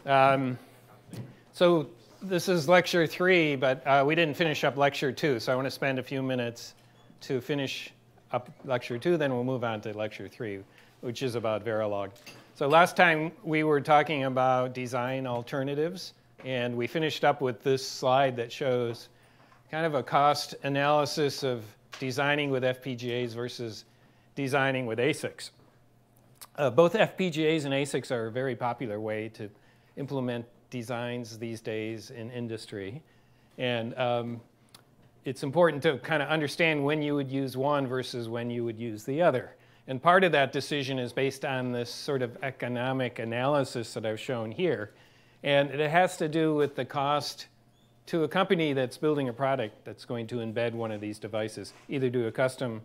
So this is lecture 3, but we didn't finish up lecture 2. So I want to spend a few minutes to finish up lecture 2. Then we'll move on to lecture 3, which is about Verilog. So last time we were talking about design alternatives. And we finished up with this slide that shows kind of a cost analysis of designing with FPGAs versus designing with ASICs. Both FPGAs and ASICs are a very popular way to implement designs these days in industry. And it's important to kind of understand when you would use one versus when you would use the other. And part of that decision is based on this sort of economic analysis that I've shown here. And it has to do with the cost to a company that's building a product that's going to embed one of these devices, either do a custom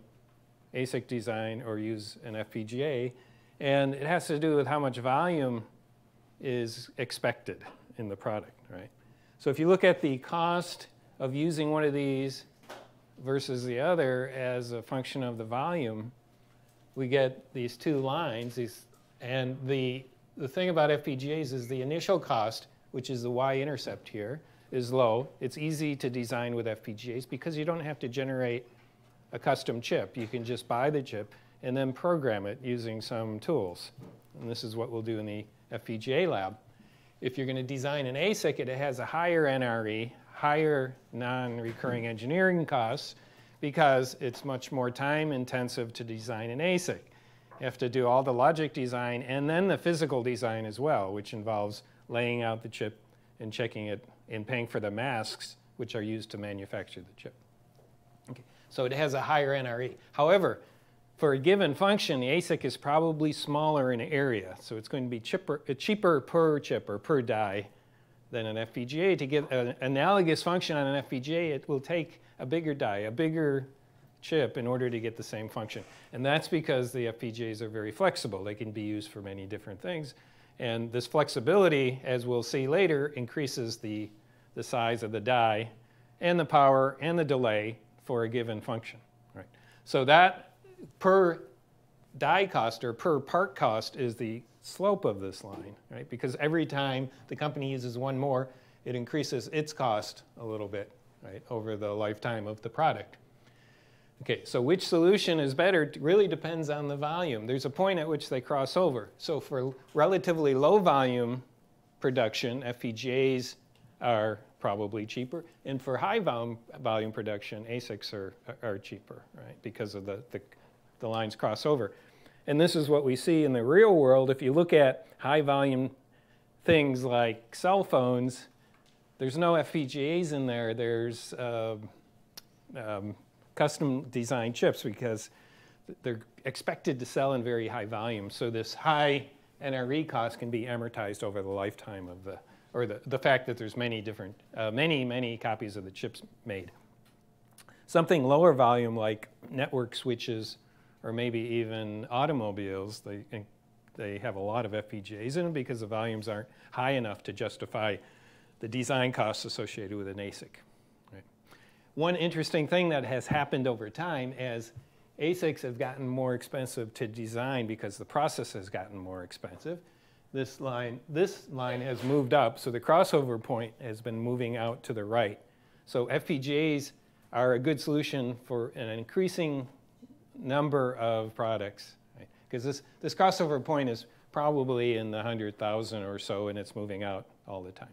ASIC design or use an FPGA. And it has to do with how much volume is expected in the product, right? So if you look at the cost of using one of these versus the other as a function of the volume, we get these two lines. And the thing about FPGAs is the initial cost, which is the y-intercept here, is low. It's easy to design with FPGAs because you don't have to generate a custom chip. You can just buy the chip and then program it using some tools. And this is what we'll do in the FPGA lab. If you're going to design an ASIC, it has a higher NRE, higher non-recurring engineering costs, because it's much more time intensive to design an ASIC. You have to do all the logic design and then the physical design as well, which involves laying out the chip and checking it and paying for the masks, which are used to manufacture the chip. Okay. So it has a higher NRE. However, for a given function, the ASIC is probably smaller in area. So it's going to be cheaper per chip or per die than an FPGA. To get an analogous function on an FPGA, it will take a bigger die, a bigger chip in order to get the same function. And that's because the FPGAs are very flexible. They can be used for many different things. And this flexibility, as we'll see later, increases the size of the die and the power and the delay for a given function. Right? So that per die cost or per part cost is the slope of this line, right? Because every time the company uses one more, it increases its cost a little bit, right, over the lifetime of the product. Okay, so which solution is better really depends on the volume. There's a point at which they cross over. So for relatively low volume production, FPGAs are probably cheaper. And for high volume production, ASICs are cheaper, right, because of the lines cross over. And this is what we see in the real world. If you look at high volume things like cell phones, there's no FPGAs in there. There's custom designed chips because they're expected to sell in very high volume. So this high NRE cost can be amortized over the lifetime of the fact that there's many different, many copies of the chips made. Something lower volume like network switches or maybe even automobiles, they have a lot of FPGAs in them because the volumes aren't high enough to justify the design costs associated with an ASIC. Right? One interesting thing that has happened over time as ASICs have gotten more expensive to design because the process has gotten more expensive, this line has moved up, so the crossover point has been moving out to the right. So FPGAs are a good solution for an increasing number of products, because right? This crossover point is probably in the 100,000 or so, and it's moving out all the time.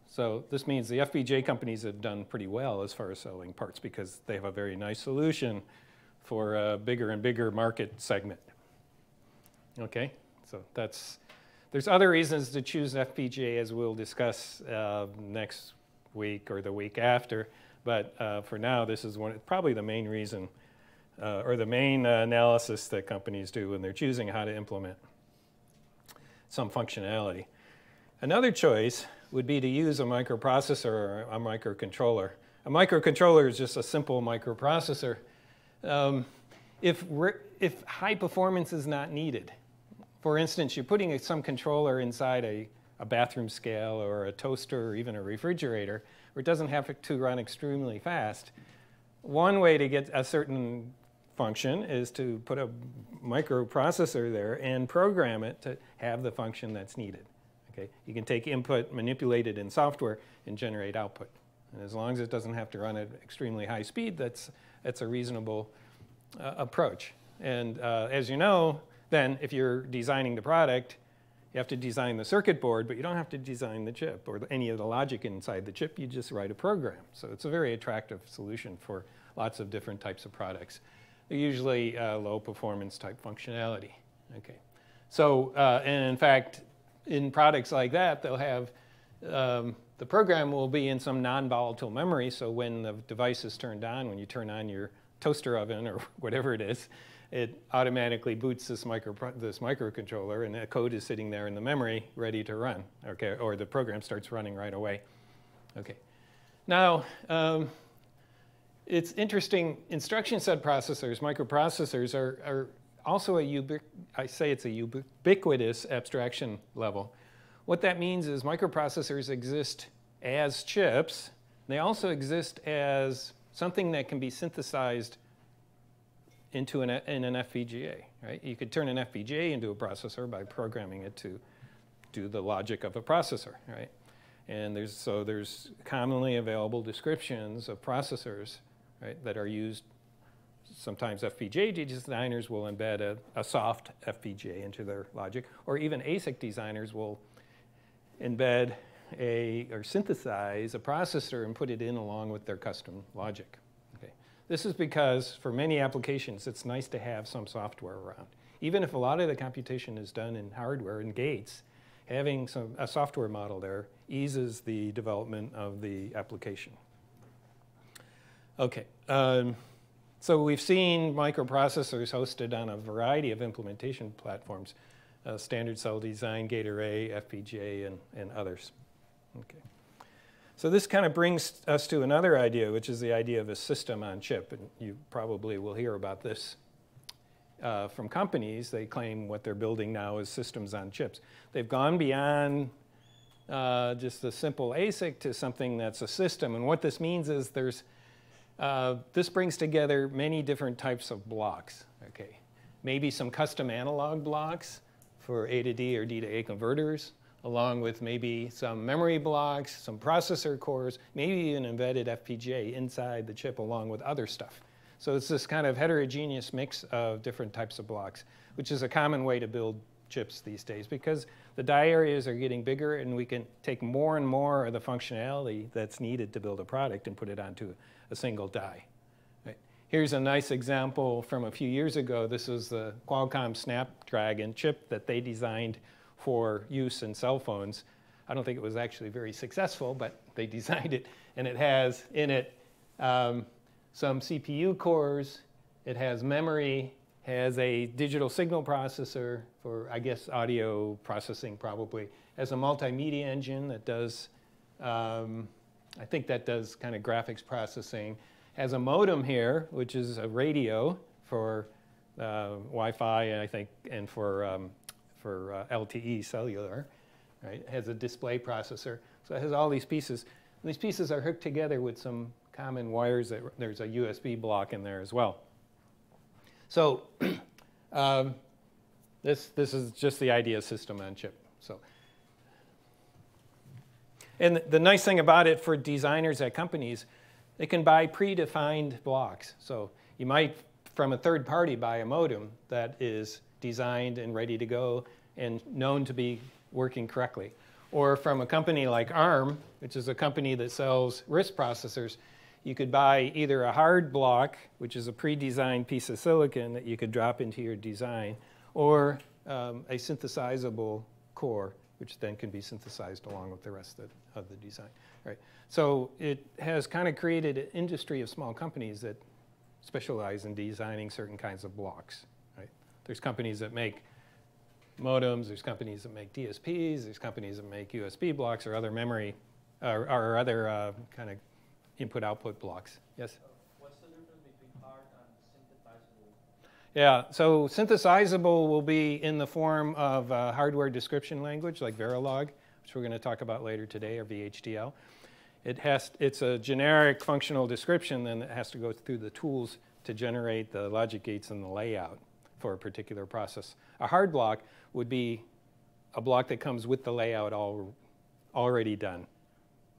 So this means the FPGA companies have done pretty well as far as selling parts because they have a very nice solution for a bigger and bigger market segment. Okay, so there's other reasons to choose FPGA as we'll discuss next week or the week after, but for now this is probably the main reason or the main analysis that companies do when they're choosing how to implement some functionality. Another choice would be to use a microprocessor or a microcontroller. A microcontroller is just a simple microprocessor. If high performance is not needed, for instance, you're putting some controller inside a bathroom scale or a toaster or even a refrigerator, where it doesn't have to run extremely fast. One way to get a certain function is to put a microprocessor there and program it to have the function that's needed. Okay? You can take input, manipulate it in software, and generate output. And as long as it doesn't have to run at extremely high speed, that's a reasonable approach. And as you know, then if you're designing the product, you have to design the circuit board, but you don't have to design the chip or any of the logic inside the chip. You just write a program. So it's a very attractive solution for lots of different types of products. They're usually low performance type functionality. Okay. So, and in fact, in products like that, they'll have the program will be in some non-volatile memory. So when the device is turned on, when you turn on your toaster oven or whatever it is, it automatically boots this microcontroller, and the code is sitting there in the memory ready to run, okay, or the program starts running right away. Okay. Now, it's interesting, instruction set processors, microprocessors, are also I say it's a ubiquitous abstraction level. What that means is microprocessors exist as chips. They also exist as something that can be synthesized into in an FPGA, right? You could turn an FPGA into a processor by programming it to do the logic of a processor, right? And there's commonly available descriptions of processors, right, that are used. Sometimes FPGA designers will embed a soft FPGA into their logic, or even ASIC designers will embed or synthesize a processor and put it in along with their custom logic. Okay. This is because for many applications, it's nice to have some software around. Even if a lot of the computation is done in hardware and gates, having a software model there eases the development of the application. Okay. So we've seen microprocessors hosted on a variety of implementation platforms, standard cell design, gate array, FPGA, and others. Okay. So this kind of brings us to another idea, which is the idea of a system on chip. And you probably will hear about this from companies. They claim what they're building now is systems on chips. They've gone beyond just a simple ASIC to something that's a system. And what this means is this brings together many different types of blocks. Okay. Maybe some custom analog blocks for A to D or D to A converters, along with maybe some memory blocks, some processor cores, maybe even embedded FPGA inside the chip along with other stuff. So it's this kind of heterogeneous mix of different types of blocks, which is a common way to build chips these days because the die areas are getting bigger and we can take more and more of the functionality that's needed to build a product and put it onto a single die. Right. Here's a nice example from a few years ago. This is the Qualcomm Snapdragon chip that they designed for use in cell phones. I don't think it was actually very successful, but they designed it, and it has in it some CPU cores, it has memory, has a digital signal processor for, I guess, audio processing probably, has a multimedia engine that does, I think that does kind of graphics processing, has a modem here, which is a radio for Wi-Fi, I think, and for LTE cellular, right? It has a display processor. So it has all these pieces. And these pieces are hooked together with some common wires. There's a USB block in there as well. So this is just the idea of system on chip. So, and the nice thing about it for designers at companies, they can buy predefined blocks. So you might, from a third party, buy a modem that is designed and ready to go and known to be working correctly. Or from a company like ARM, which is a company that sells RISC processors, you could buy either a hard block, which is a pre-designed piece of silicon that you could drop into your design, or a synthesizable core, which then can be synthesized along with the rest of the design. Right. So it has kind of created an industry of small companies that specialize in designing certain kinds of blocks. Right. There's companies that make modems, there's companies that make DSPs, there's companies that make USB blocks or other memory, or other kind of input-output blocks. Yes? What's the difference between hard and synthesizable? Yeah, so synthesizable will be in the form of a hardware description language like Verilog, which we're going to talk about later today, or VHDL. It's a generic functional description, then it has to go through the tools to generate the logic gates and the layout for a particular process. A hard block would be a block that comes with the layout already done.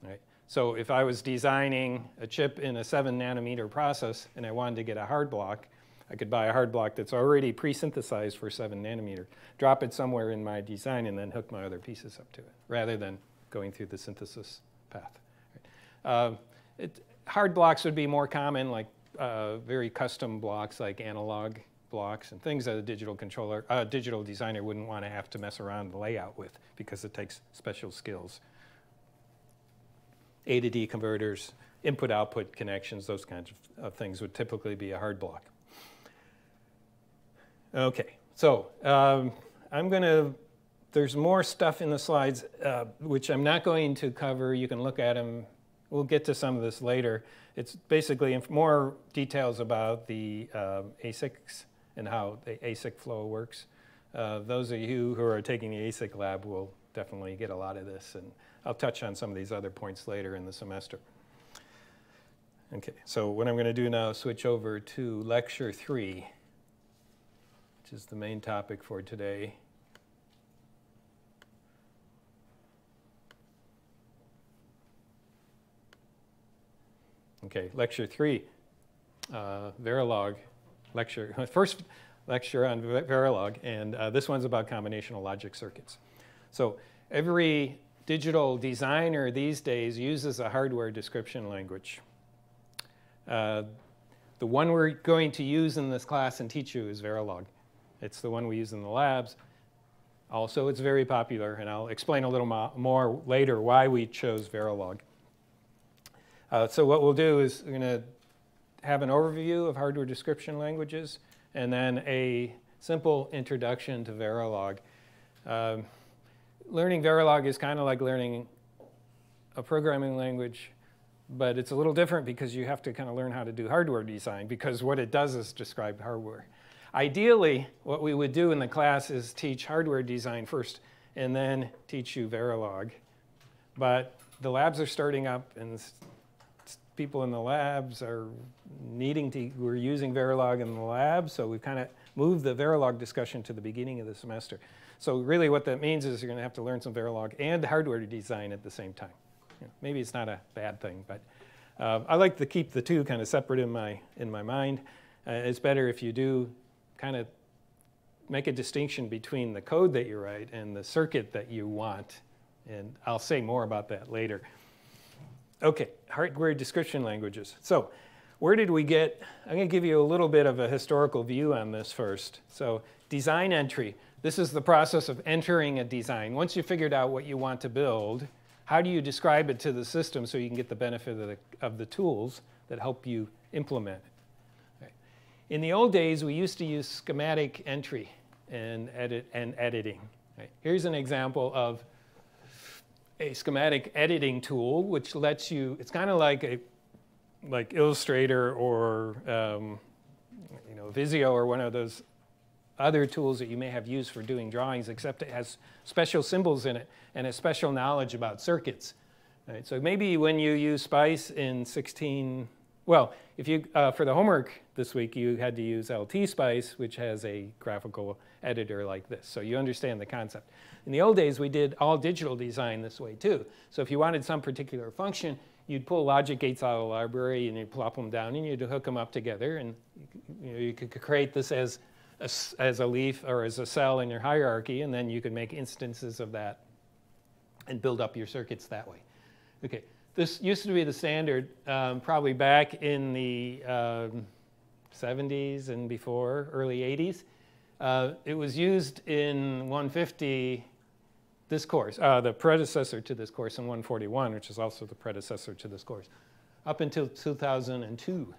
Right? So if I was designing a chip in a 7 nanometer process and I wanted to get a hard block, I could buy a hard block that's already pre-synthesized for 7 nanometer, drop it somewhere in my design, and then hook my other pieces up to it, rather than going through the synthesis path. Right? Hard blocks would be more common, like very custom blocks like analog blocks and things that a digital designer wouldn't want to have to mess around the layout with because it takes special skills. A to D converters, input-output connections, those kinds of things would typically be a hard block. Okay, so there's more stuff in the slides which I'm not going to cover. You can look at them. We'll get to some of this later. It's basically more details about the ASICs and how the ASIC flow works. Those of you who are taking the ASIC lab will definitely get a lot of this, and I'll touch on some of these other points later in the semester. Okay, so what I'm going to do now is switch over to lecture 3, which is the main topic for today. Okay, lecture 3, Verilog lecture, first lecture on Verilog, and this one's about combinational logic circuits. So every digital designer these days uses a hardware description language. The one we're going to use in this class and teach you is Verilog. It's the one we use in the labs. Also, it's very popular, and I'll explain a little more later why we chose Verilog. So what we'll do is we're going to have an overview of hardware description languages and then a simple introduction to Verilog. Learning Verilog is kind of like learning a programming language, but it's a little different because you have to kind of learn how to do hardware design, because what it does is describe hardware. Ideally, what we would do in the class is teach hardware design first and then teach you Verilog. But the labs are starting up, and people in the labs are we're using Verilog in the lab, so we've kind of moved the Verilog discussion to the beginning of the semester. So really what that means is you're going to have to learn some Verilog and hardware design at the same time. Maybe it's not a bad thing, but I like to keep the two kind of separate in my mind. It's better if you do kind of make a distinction between the code that you write and the circuit that you want, and I'll say more about that later. Okay, hardware description languages. So where did we get? I'm going to give you a little bit of a historical view on this first. So design entry. This is the process of entering a design. Once you figured out what you want to build, how do you describe it to the system so you can get the benefit of the tools that help you implement it? Right. In the old days, we used to use schematic entry and editing. Right. Here's an example of a schematic editing tool, which lets you, it's kind of like Illustrator or Visio or one of those other tools that you may have used for doing drawings, except it has special symbols in it and a special knowledge about circuits. Right? So maybe when you use SPICE in 16, well, if you, for the homework this week, you had to use LT SPICE, which has a graphical editor like this. So you understand the concept. In the old days, we did all digital design this way too. So if you wanted some particular function, you'd pull logic gates out of the library and you'd plop them down and you'd hook them up together, and you could create this as a leaf or as a cell in your hierarchy, and then you could make instances of that and build up your circuits that way. Okay, this used to be the standard probably back in the 70s and before, early 80s. It was used in 150, this course, the predecessor to this course, in 141, which is also the predecessor to this course, up until 2002.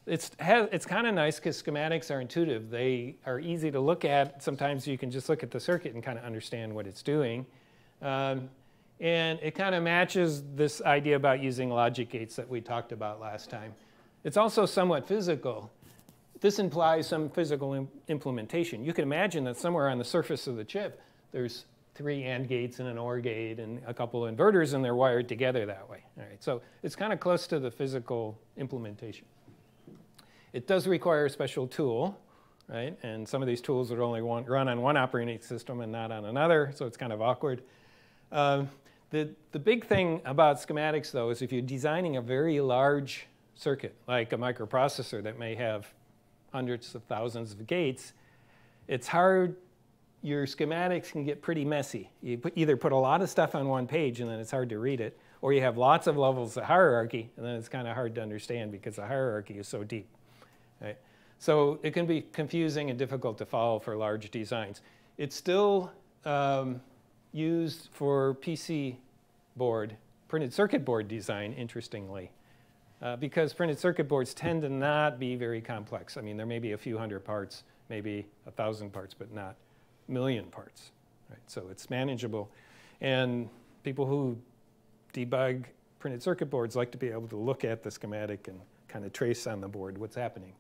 It's kind of nice because schematics are intuitive. They are easy to look at. Sometimes you can just look at the circuit and kind of understand what it's doing. And it kind of matches this idea about using logic gates that we talked about last time. It's also somewhat physical. This implies some physical implementation. You can imagine that somewhere on the surface of the chip, there's 3 AND gates and an OR gate and a couple of inverters, and they're wired together that way. All right, so it's kind of close to the physical implementation. It does require a special tool right? And some of these tools would only run on one operating system and not on another, so it's kind of awkward. The big thing about schematics, though, is if you're designing a very large circuit, like a microprocessor that may have hundreds of thousands of gates, it's hard. Your schematics can get pretty messy. You either put a lot of stuff on one page and then it's hard to read it, or you have lots of levels of hierarchy and then it's kind of hard to understand because the hierarchy is so deep. Right? So it can be confusing and difficult to follow for large designs. It's still used for PC board, printed circuit board design, interestingly, because printed circuit boards tend to not be very complex. I mean, there may be a few hundred parts, maybe 1,000 parts, but not a million parts. Right? So it's manageable. And people who debug printed circuit boards like to be able to look at the schematic and kind of trace on the board what's happening.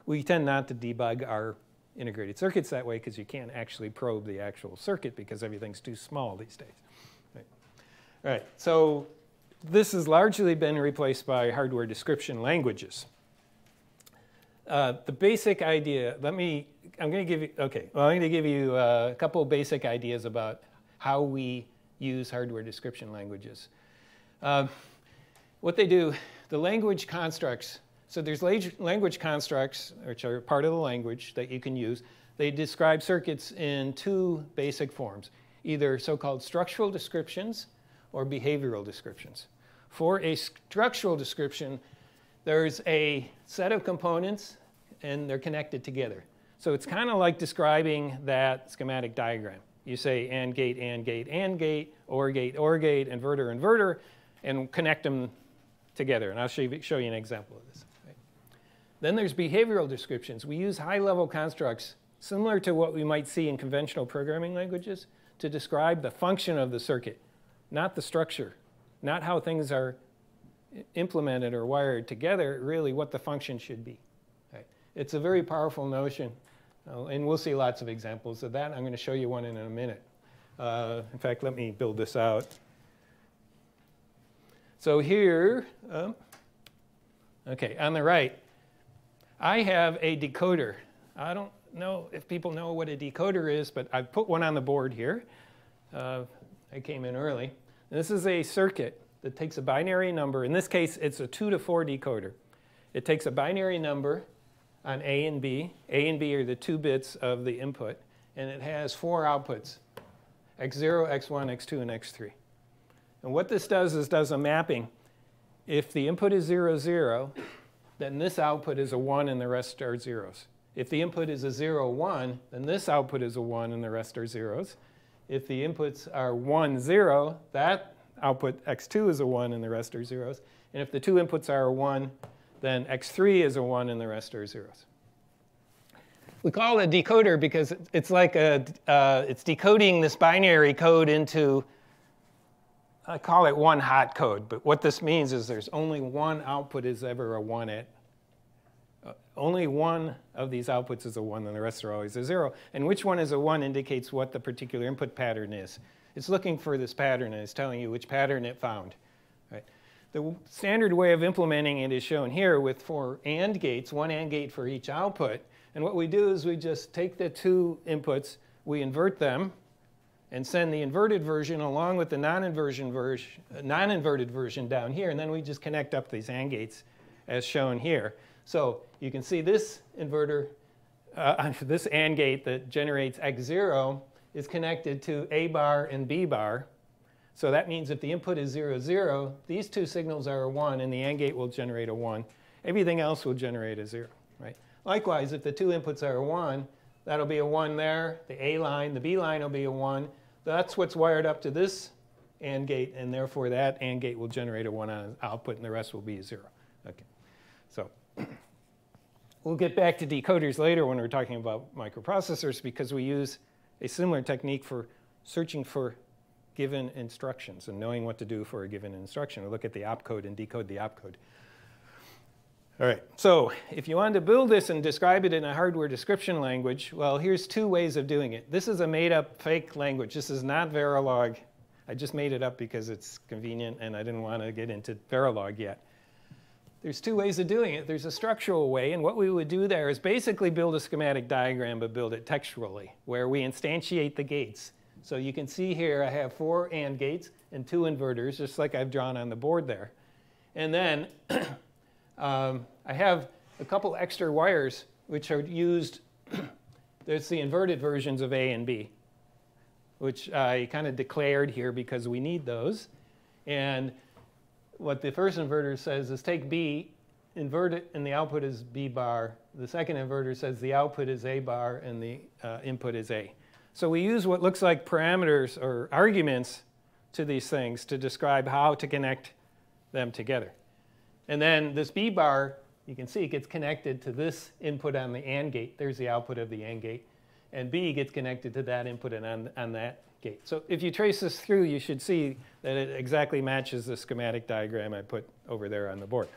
We tend not to debug our integrated circuits that way because you can't actually probe the actual circuit because everything's too small these days. Right. All right, so this has largely been replaced by hardware description languages. The basic idea, I'm going to give you a couple of basic ideas about how we use hardware description languages. What they do, the language constructs, so there's language constructs, which are part of the language that you can use. They describe circuits in two basic forms, either so-called structural descriptions or behavioral descriptions. For a structural description, there's a set of components and they're connected together. So it's kind of like describing that schematic diagram. You say AND gate, AND gate, AND gate, OR gate, OR gate, inverter, inverter, and connect them together. And I'll show you an example of this. Right? Then there's behavioral descriptions. We use high-level constructs similar to what we might see in conventional programming languages to describe the function of the circuit, not the structure, not how things are implemented or wired together, really what the function should be. Right? It's a very powerful notion, and we'll see lots of examples of that. I'm going to show you one in a minute. In fact, let me build this out. So here, okay, on the right, I have a decoder. I don't know if people know what a decoder is, but I've put one on the board here. I came in early. And this is a circuit that takes a binary number. In this case, it's a 2 to 4 decoder. It takes a binary number on A and B. A and B are the 2 bits of the input. And it has 4 outputs, x0, x1, x2, and x3. And what this does is does a mapping. If the input is 0, 0, then this output is a 1 and the rest are zeros. If the input is a 0, 1, then this output is a 1 and the rest are zeros. If the inputs are 1, 0, that output x2 is a 1 and the rest are zeros. And if the 2 inputs are a 1, then x3 is a 1 and the rest are zeros. We call it a decoder because it's like it's decoding this binary code into, I call it one hot code. But what this means is there's only one output is ever a 1 at. Only one of these outputs is a 1, and the rest are always a 0. And which one is a 1 indicates what the particular input pattern is. It's looking for this pattern, and it's telling you which pattern it found. Right? The standard way of implementing it is shown here with 4 AND gates, one AND gate for each output. And what we do is we just take the 2 inputs, we invert them, and send the inverted version along with the non-inverted version down here. And then we just connect up these AND gates as shown here. So you can see this inverter, this AND gate that generates x0 is connected to A bar and B bar. So that means if the input is 0, 0, these 2 signals are a 1, and the AND gate will generate a 1. Everything else will generate a 0. Right? Likewise, if the 2 inputs are a 1, that'll be a 1 there. The A line, the B line will be a 1. That's what's wired up to this AND gate, and therefore that AND gate will generate a 1 on output, and the rest will be a 0. Okay. So we'll get back to decoders later when we're talking about microprocessors because we use a similar technique for searching for given instructions and knowing what to do for a given instruction. We'll look at the opcode and decode the opcode. All right, so if you wanted to build this and describe it in a hardware description language, well, here's 2 ways of doing it. This is a made-up fake language. This is not Verilog. I just made it up because it's convenient and I didn't want to get into Verilog yet. there's two ways of doing it. There's a structural way, and what we would do there is basically build a schematic diagram, but build it textually, where we instantiate the gates. So you can see here I have 4 AND gates and 2 inverters, just like I've drawn on the board there. And then I have a couple extra wires which are used. There's the inverted versions of A and B, which I kind of declared here because we need those. And what the first inverter says is take B, invert it, and the output is B bar. The second inverter says the output is A bar and the input is A. So we use what looks like parameters or arguments to these things to describe how to connect them together. And then this B bar, you can see it gets connected to this input on the AND gate. There's the output of the AND gate. And B gets connected to that input and on that gate. So if you trace this through, you should see that it exactly matches the schematic diagram I put over there on the board.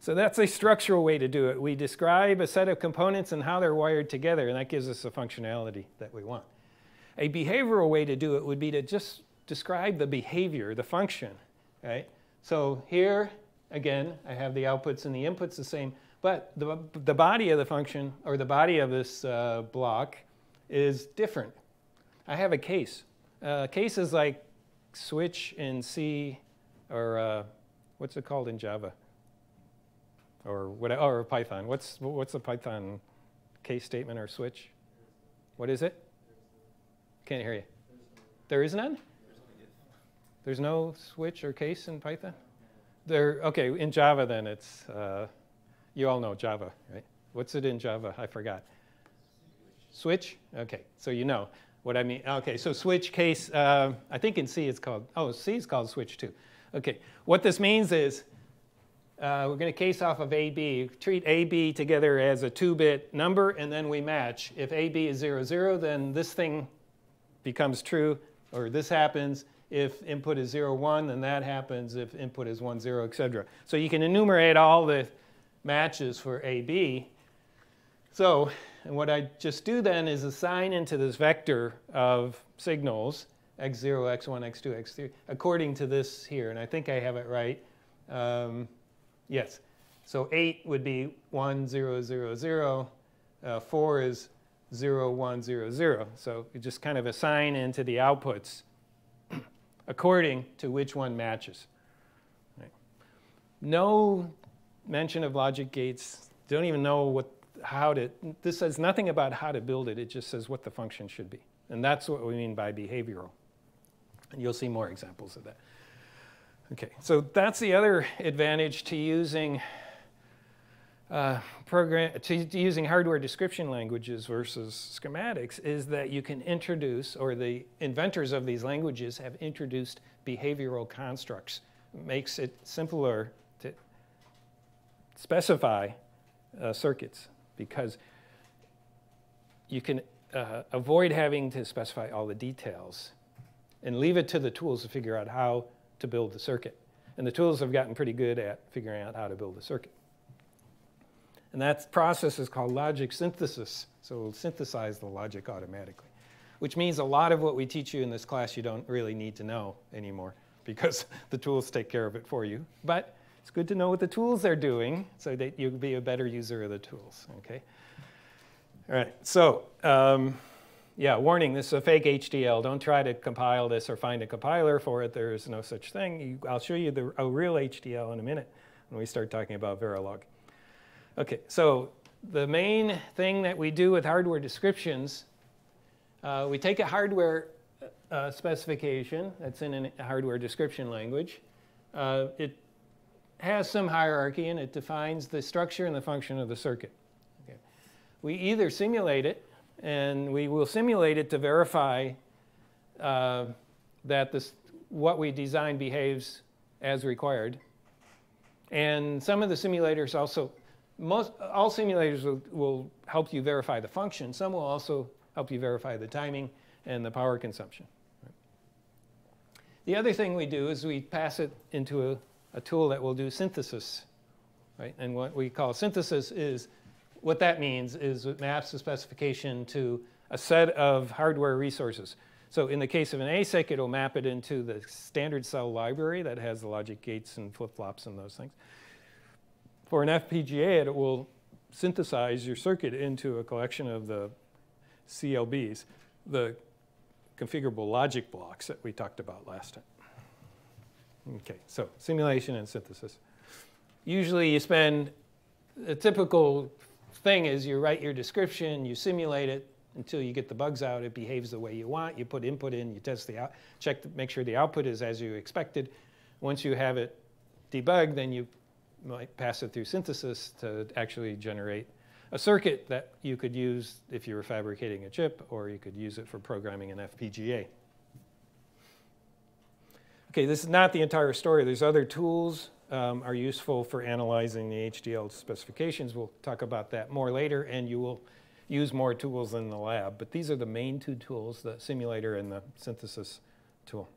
So that's a structural way to do it. We describe a set of components and how they're wired together, and that gives us the functionality that we want. A behavioral way to do it would be to just describe the behavior, the function, right? So here, again, I have the outputs and the inputs the same, but the body of the function, or the body of this block, is different. I have a case. Case is like switch in C, or what's it called in Java? Or whatever, or Python. What's a Python case statement or switch? What is it? Can't hear you. There is none? There's no switch or case in Python? Okay, in Java then it's, you all know Java, right? What's it in Java? I forgot. Switch? Okay, so you know what I mean. Okay, so switch, case, I think in C it's called, C is called switch too. Okay, what this means is, we're going to case off of AB. Treat AB together as a 2-bit number, and then we match. If AB is 0, 0, then this thing becomes true, or this happens. If input is 0, 1, then that happens. If input is 1, 0, etc. So you can enumerate all the matches for AB. So, and what I just do then is assign into this vector of signals, x0, x1, x2, x3, according to this here. And I think I have it right. Yes. So 8 would be 1, 0, 0, 0. 4 is 0, 1, 0, 0. So you just kind of assign into the outputs according to which one matches. Right. No mention of logic gates. Don't even know this says nothing about how to build it. It just says what the function should be. And that's what we mean by behavioral. And you'll see more examples of that. Okay, so that's the other advantage to using using hardware description languages versus schematics, is that you can introduce, or the inventors of these languages have introduced behavioral constructs. It makes it simpler to specify circuits, because you can avoid having to specify all the details and leave it to the tools to figure out how to build the circuit. And the tools have gotten pretty good at figuring out how to build a circuit. And that process is called logic synthesis. So it'll synthesize the logic automatically, which means a lot of what we teach you in this class you don't really need to know anymore, because the tools take care of it for you. But it's good to know what the tools are doing so that you'll be a better user of the tools. Okay. All right. So yeah, warning, this is a fake HDL. Don't try to compile this or find a compiler for it. There is no such thing. I'll show you a real HDL in a minute when we start talking about Verilog. Okay, so the main thing that we do with hardware descriptions, we take a hardware specification that's in a hardware description language. It has some hierarchy, and it defines the structure and the function of the circuit. Okay. We either simulate it, and we will simulate it to verify that what we design behaves as required. And some of the simulators also, all simulators will help you verify the function. Some will also help you verify the timing and the power consumption. The other thing we do is we pass it into a tool that will do synthesis. Right? And what we call synthesis is, what that means is it maps the specification to a set of hardware resources. So in the case of an ASIC, it'll map it into the standard cell library that has the logic gates and flip-flops and those things. For an FPGA, it will synthesize your circuit into a collection of the CLBs, the configurable logic blocks that we talked about last time. Okay, so simulation and synthesis. Usually you spend, a typical thing is you write your description, you simulate it until you get the bugs out, it behaves the way you want, you put input in, you test the out, check to make sure the output is as you expected. Once you have it debugged, then you might pass it through synthesis to actually generate a circuit that you could use if you were fabricating a chip, or you could use it for programming an FPGA. Okay, this is not the entire story. There's other tools are useful for analyzing the HDL specifications. We'll talk about that more later, and you will use more tools in the lab. But these are the main two tools, the simulator and the synthesis tool.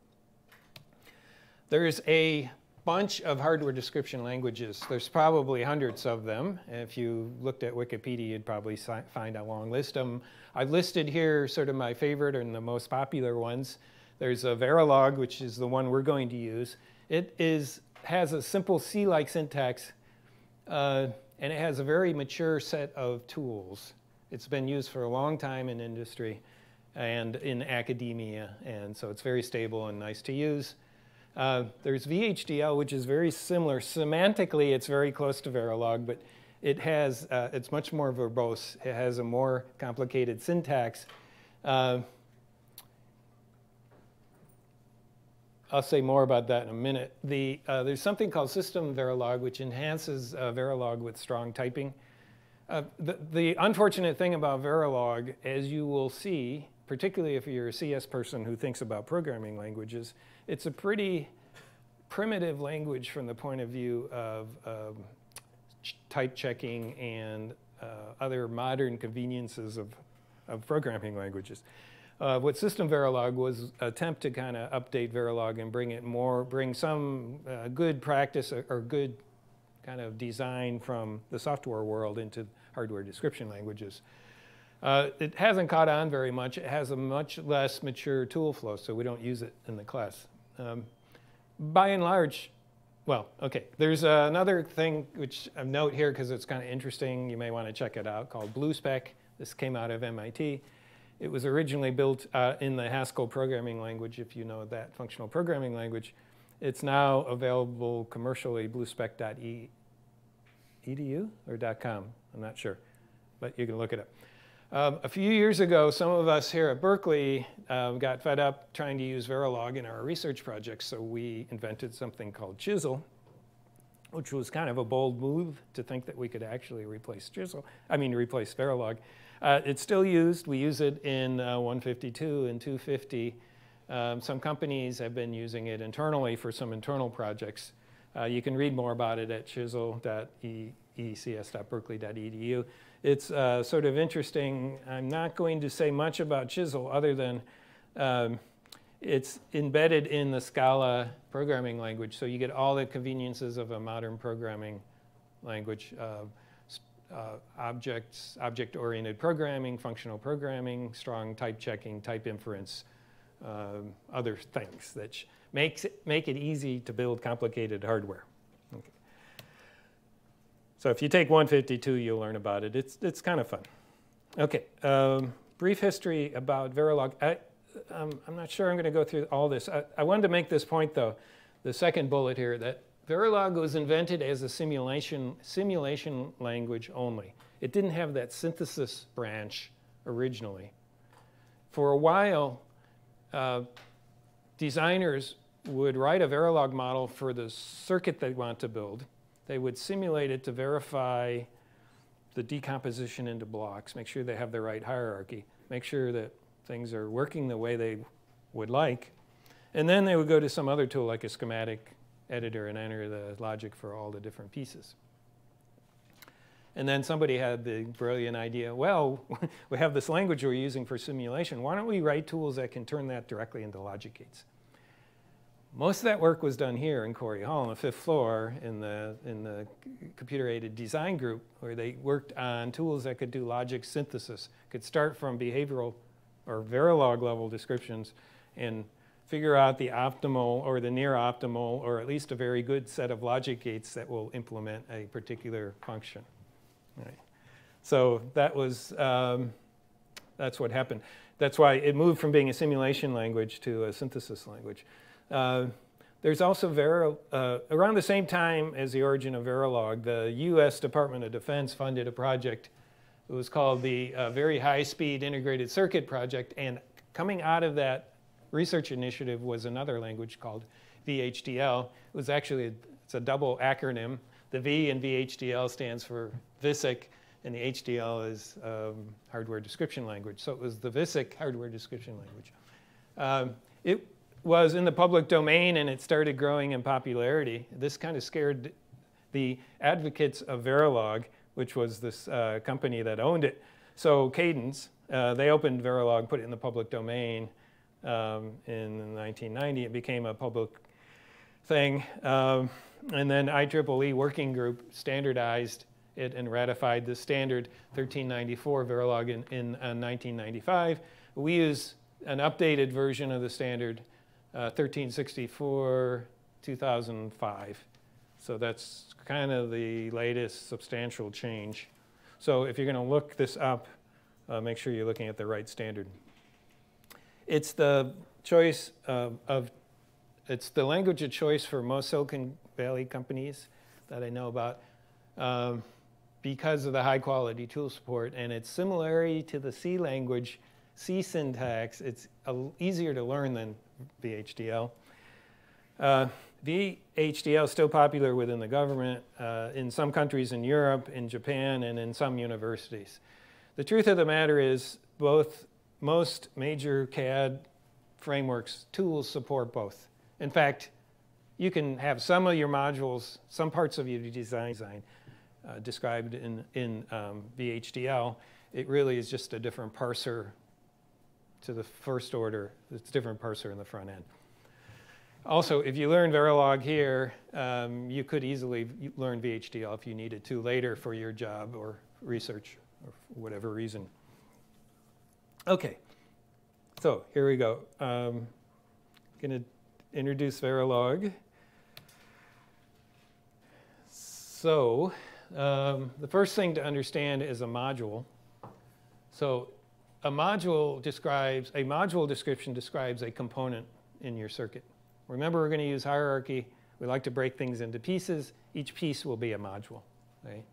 There's a bunch of hardware description languages. There's probably hundreds of them. If you looked at Wikipedia, you'd probably find a long list of them. I've listed here sort of my favorite and the most popular ones. There's a Verilog, which is the one we're going to use. It has a simple C-like syntax, and it has a very mature set of tools. It's been used for a long time in industry and in academia, and so it's very stable and nice to use. There's VHDL, which is very similar. Semantically, it's very close to Verilog, but it has, it's much more verbose. It has a more complicated syntax. I'll say more about that in a minute. There's something called System Verilog, which enhances Verilog with strong typing. The unfortunate thing about Verilog, as you will see, particularly if you're a CS person who thinks about programming languages, it's a pretty primitive language from the point of view of type checking and other modern conveniences of programming languages. What System Verilog was an attempt to kind of update Verilog and bring some good practice or good kind of design from the software world into hardware description languages. It hasn't caught on very much. It has a much less mature tool flow, so we don't use it in the class. By and large, well, okay, there's another thing which I note here because it's kind of interesting. You may want to check it out, called BlueSpec. This came out of MIT. It was originally built in the Haskell programming language, if you know that functional programming language. It's now available commercially, bluespec.edu or .com, I'm not sure, but you can look it up. A few years ago, some of us here at Berkeley got fed up trying to use Verilog in our research projects, so we invented something called Chisel, which was kind of a bold move to think that we could actually replace Verilog. It's still used. We use it in 152 and 250. Some companies have been using it internally for some internal projects. You can read more about it at chisel.ecs.berkeley.edu. It's sort of interesting. I'm not going to say much about Chisel other than it's embedded in the Scala programming language, so you get all the conveniences of a modern programming language. Object-oriented programming, functional programming, strong type checking, type inference, other things that make it easy to build complicated hardware. Okay. So if you take 152, you'll learn about it. It's kind of fun. Okay, brief history about Verilog. I'm not sure I'm going to go through all this. I wanted to make this point, though, the second bullet here, that Verilog was invented as a simulation language only. It didn't have that synthesis branch originally. For a while, designers would write a Verilog model for the circuit they want to build. They would simulate it to verify the decomposition into blocks, make sure they have the right hierarchy, make sure that things are working the way they would like. And then they would go to some other tool like a schematic editor and enter the logic for all the different pieces. And then somebody had the brilliant idea, well, we have this language we're using for simulation. Why don't we write tools that can turn that directly into logic gates? Most of that work was done here in Corey Hall on the 5th floor in the computer-aided design group, where they worked on tools that could do logic synthesis, could start from behavioral or Verilog level descriptions and figure out the optimal or the near optimal or at least a very good set of logic gates that will implement a particular function. Right. So that was, that's what happened. That's why it moved from being a simulation language to a synthesis language. There's also around the same time as the origin of Verilog, the US Department of Defense funded a project. It was called the Very High Speed Integrated Circuit Project, and coming out of that research initiative was another language called VHDL. It was actually, it's a double acronym. The V in VHDL stands for VISIC, and the HDL is hardware description language. So it was the VISIC hardware description language. It was in the public domain, and it started growing in popularity. This kind of scared the advocates of Verilog, which was this company that owned it. So Cadence, they opened Verilog, put it in the public domain in 1990. It became a public thing. And then IEEE Working Group standardized it and ratified the standard 1394 Verilog in 1995. We use an updated version of the standard 1364 2005. So that's kind of the latest substantial change. So if you're going to look this up, make sure you're looking at the right standard. It's the choice it's the language of choice for most Silicon Valley companies that I know about because of the high quality tool support, and its similarity to the C language, C syntax. It's easier to learn than VHDL. VHDL is still popular within the government, in some countries in Europe, in Japan, and in some universities. The truth of the matter is most major CAD frameworks, tools support both. In fact, you can have some of your modules, some parts of your design described in VHDL. It really is just a different parser to the first order. It's a different parser in the front end. Also, if you learn Verilog here, you could easily learn VHDL if you needed to later for your job or research or for whatever reason. Okay, so here we go. I'm going to introduce Verilog. So the first thing to understand is a module. So a module description describes a component in your circuit. Remember, we're going to use hierarchy. We like to break things into pieces. Each piece will be a module. Okay?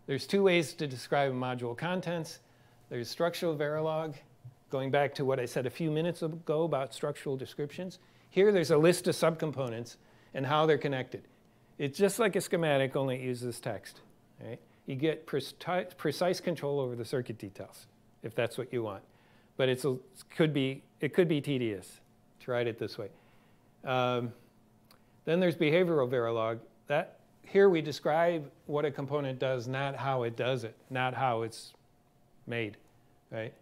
There's two ways to describe a module contents. There's structural Verilog, going back to what I said a few minutes ago about structural descriptions. Here, there's a list of subcomponents and how they're connected. It's just like a schematic, only it uses text. Right? You get precise control over the circuit details, if that's what you want. But it could be tedious to write it this way. Then there's behavioral Verilog. Here we describe what a component does, not how it does it, not how it's made. Right?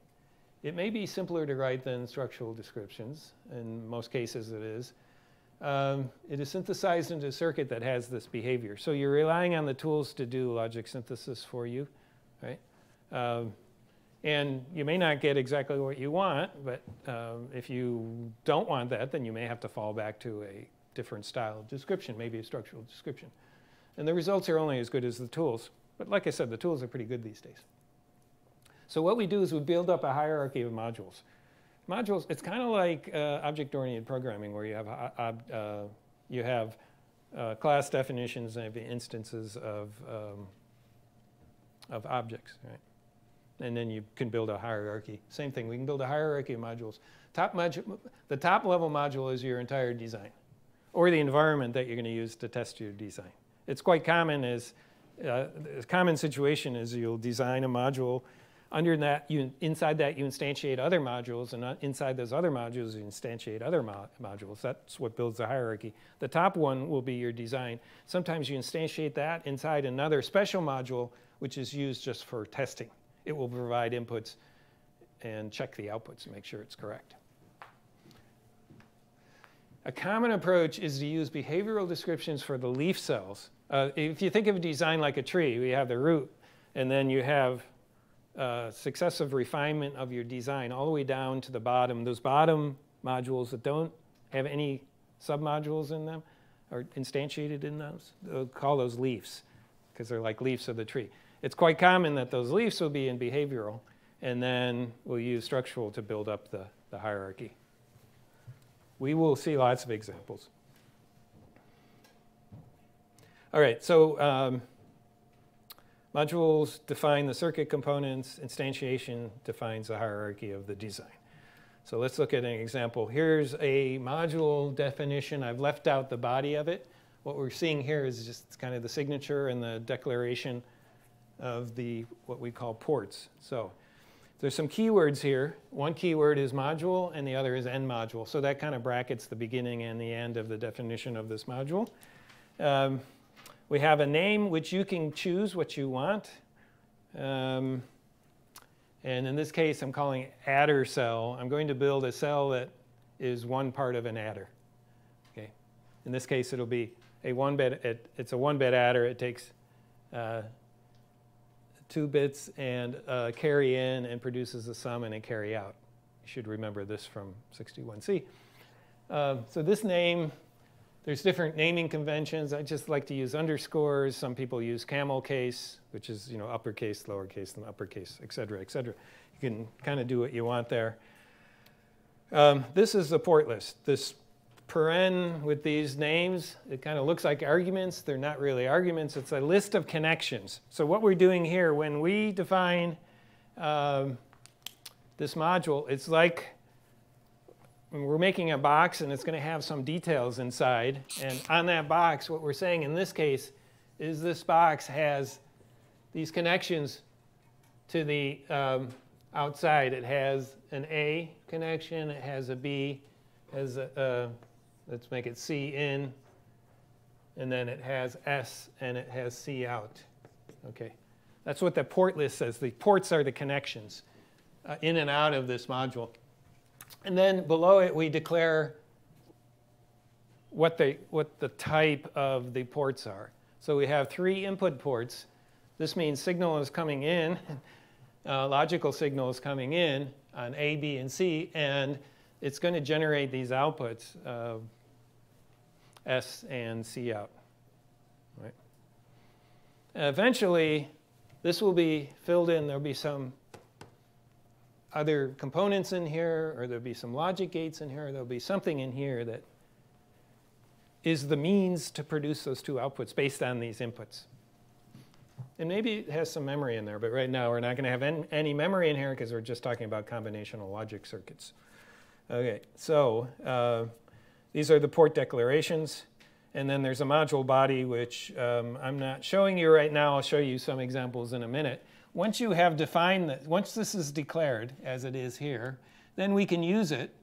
It may be simpler to write than structural descriptions. In most cases, it is. It is synthesized into a circuit that has this behavior. So you're relying on the tools to do logic synthesis for you, right? And you may not get exactly what you want, but if you don't want that, then you may have to fall back to a different style of description, maybe a structural description. And the results are only as good as the tools. But like I said, the tools are pretty good these days. So what we do is we build up a hierarchy of modules. Modules, it's kind of like object-oriented programming, where you have class definitions and instances of objects, right? And then you can build a hierarchy. Same thing, we can build a hierarchy of modules. The top level module is your entire design, or the environment that you're going to use to test your design. It's quite common a common situation is you'll design a module. Under that, inside that, you instantiate other modules, and inside those other modules, you instantiate other modules. That's what builds the hierarchy. The top one will be your design. Sometimes you instantiate that inside another special module, which is used just for testing. It will provide inputs and check the outputs and make sure it's correct. A common approach is to use behavioral descriptions for the leaf cells. If you think of a design like a tree, we have the root, and then you have successive refinement of your design all the way down to the bottom. Those bottom modules that don't have any submodules in them or instantiated in those, we'll call those leaves because they're like leaves of the tree. It's quite common that those leaves will be in behavioral, and then we'll use structural to build up the hierarchy. We will see lots of examples. All right, so modules define the circuit components. Instantiation defines the hierarchy of the design. So let's look at an example. Here's a module definition. I've left out the body of it. What we're seeing here is just kind of the signature and the declaration of what we call ports. So there's some keywords here. One keyword is module, and the other is end module. So that kind of brackets the beginning and the end of the definition of this module. We have a name which you can choose what you want. And in this case, I'm calling it adder cell. I'm going to build a cell that is one part of an adder. Okay. In this case, it'll be a one-bit. It's a one-bit adder. It takes 2 bits and carry in and produces a sum and a carry out. You should remember this from 61C. So this name, there's different naming conventions. I just like to use underscores. Some people use camel case, which is uppercase, lowercase, and uppercase, et cetera, et cetera. You can kind of do what you want there. This is the port list. This paren with these names, it kind of looks like arguments. They're not really arguments. It's a list of connections. So what we're doing here, when we define this module, it's like we're making a box, and it's going to have some details inside. And on that box, what we're saying in this case is this box has these connections to the outside. It has an A connection. It has a B. Has let's make it C in. And then it has S, and it has C out. Okay, that's what the port list says. The ports are the connections in and out of this module. And then below it, we declare what the type of the ports are. So we have 3 input ports. This means signal is coming in, logical signal is coming in on A, B, and C, and it's going to generate these outputs, S and C out. Right? Eventually, this will be filled in. There'll be some other components in here, or there'll be some logic gates in here. There'll be something in here that is the means to produce those 2 outputs based on these inputs. And maybe it has some memory in there, but right now we're not going to have any memory in here because we're just talking about combinational logic circuits. Okay, so these are the port declarations. And then there's a module body, which I'm not showing you right now. I'll show you some examples in a minute. Once you have defined that, once this is declared, as it is here, then we can use it.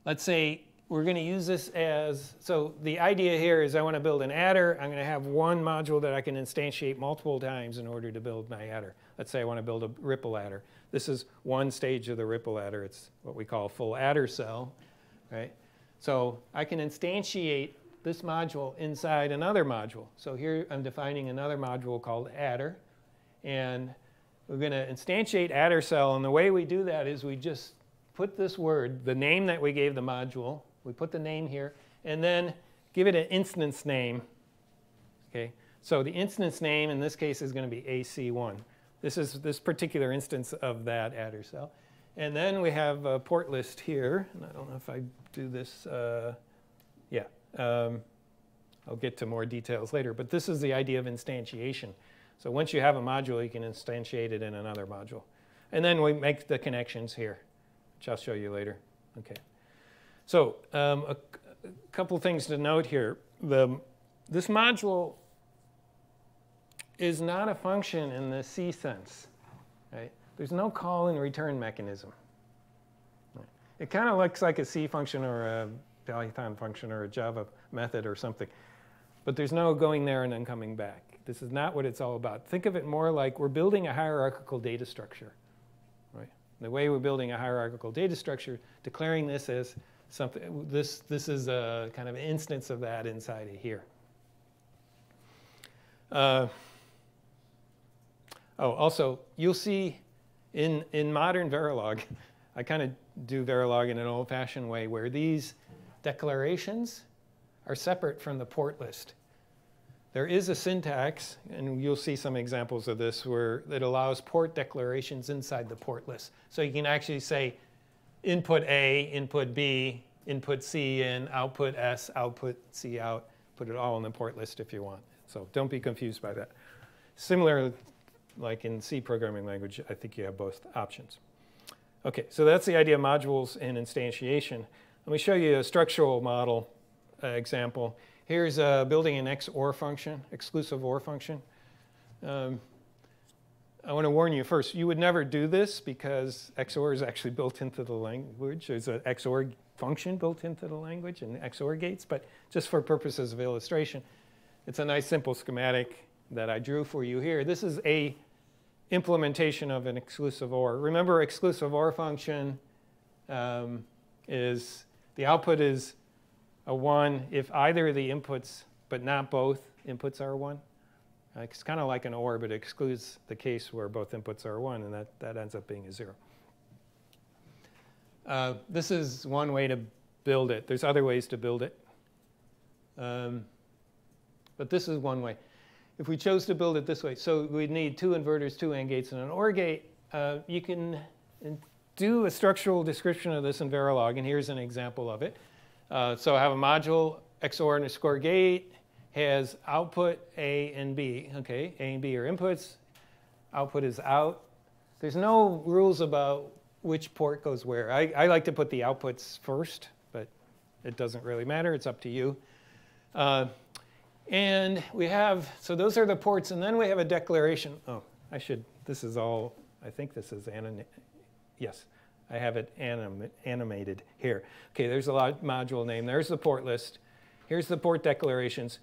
Let's say we're going to use this as, so the idea here is I want to build an adder. I'm going to have one module that I can instantiate multiple times in order to build my adder. Let's say I want to build a ripple adder. This is one stage of the ripple adder. It's what we call a full adder cell, right? So I can instantiate this module inside another module. So here I'm defining another module called adder. And we're going to instantiate adder cell. And the way we do that is we just put this word, the name that we gave the module, we put the name here, and then give it an instance name. Okay? So the instance name in this case is going to be AC1. This is this particular instance of that adder cell. And then we have a port list here. And I don't know if I do this. Yeah. I'll get to more details later. But this is the idea of instantiation. So once you have a module, you can instantiate it in another module. And then we make the connections here, which I'll show you later. Okay. So a couple things to note here. This module is not a function in the C sense. Right? There's no call and return mechanism. Right? It kind of looks like a C function or a Python function or a Java method or something. But there's no going there and then coming back. This is not what it's all about. Think of it more like we're building a hierarchical data structure. Right? The way we're building a hierarchical data structure, declaring this as something, this is a kind of instance of that inside of here. Also, you'll see in modern Verilog, I kind of do Verilog in an old-fashioned way where these declarations are separate from the port list. There is a syntax, and you'll see some examples of this, where it allows port declarations inside the port list. So you can actually say input A, input B, input C in, output S, output C out, put it all in the port list if you want. So don't be confused by that. Similar, like in C programming language, I think you have both options. OK, so that's the idea of modules and instantiation. Let me show you a structural model example. Here's building an XOR function, exclusive OR function. I want to warn you first, you would never do this because XOR is actually built into the language. There's an XOR function built into the language and XOR gates, but just for purposes of illustration, it's a nice simple schematic that I drew for you here. This is a implementation of an exclusive OR. Remember, exclusive OR function is the output is a 1 if either of the inputs, but not both inputs are 1. It's kind of like an OR, but it excludes the case where both inputs are 1, and that ends up being a 0. This is one way to build it. There's other ways to build it. But this is one way. If we chose to build it this way, so we'd need 2 inverters, 2 AND gates, and an OR gate. You can do a structural description of this in Verilog, and here's an example of it. So I have a module, XOR underscore gate, has output A and B. OK, A and B are inputs. Output is out. There's no rules about which port goes where. I like to put the outputs first, but it doesn't really matter. It's up to you. And we have, so those are the ports. And then we have a declaration. Oh, this is all, I think this is yes. I have it animated here. OK, there's a module name. There's the port list. Here's the port declarations.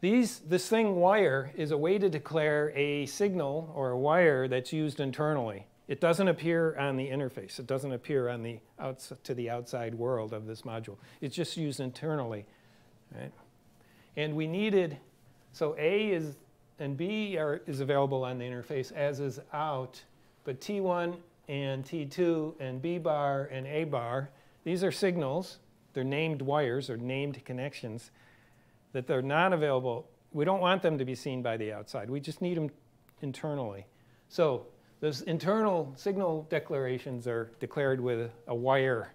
This thing wire is a way to declare a signal or a wire that's used internally. It doesn't appear on the interface. It doesn't appear on the to the outside world of this module. It's just used internally. Right? And we needed, so A and B is available on the interface, as is out. But T1 and T2 and B bar and A bar, these are signals. They're named wires or named connections that they're not available. We don't want them to be seen by the outside. We just need them internally. So those internal signal declarations are declared with a wire.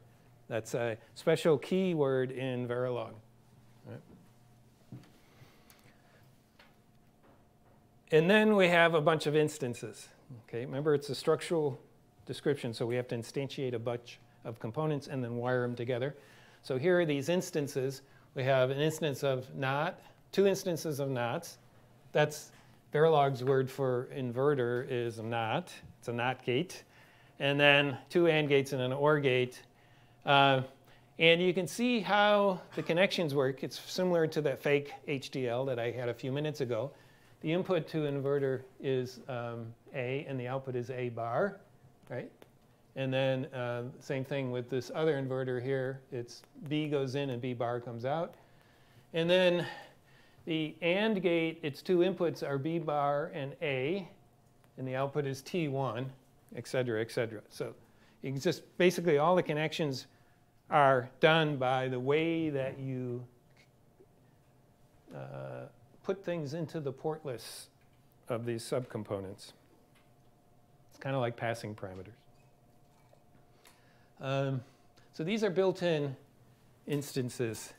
That's a special keyword in Verilog. Right? And then we have a bunch of instances. Okay, remember, it's a structural description, so we have to instantiate a bunch of components and then wire them together. So here are these instances. We have an instance of NOT, 2 instances of NOTs. That's Verilog's word for inverter is a NOT. It's a NOT gate. And then 2 AND gates and an OR gate. And you can see how the connections work. It's similar to that fake HDL that I had a few minutes ago. The input to an inverter is A, and the output is A bar, right? And then same thing with this other inverter here. It's B goes in and B bar comes out. And then the AND gate, its 2 inputs are B bar and A, and the output is T1, et cetera, et cetera. So you can just basically all the connections are done by the way that you put things into the port lists of these subcomponents. It's kind of like passing parameters. So these are built-in instances.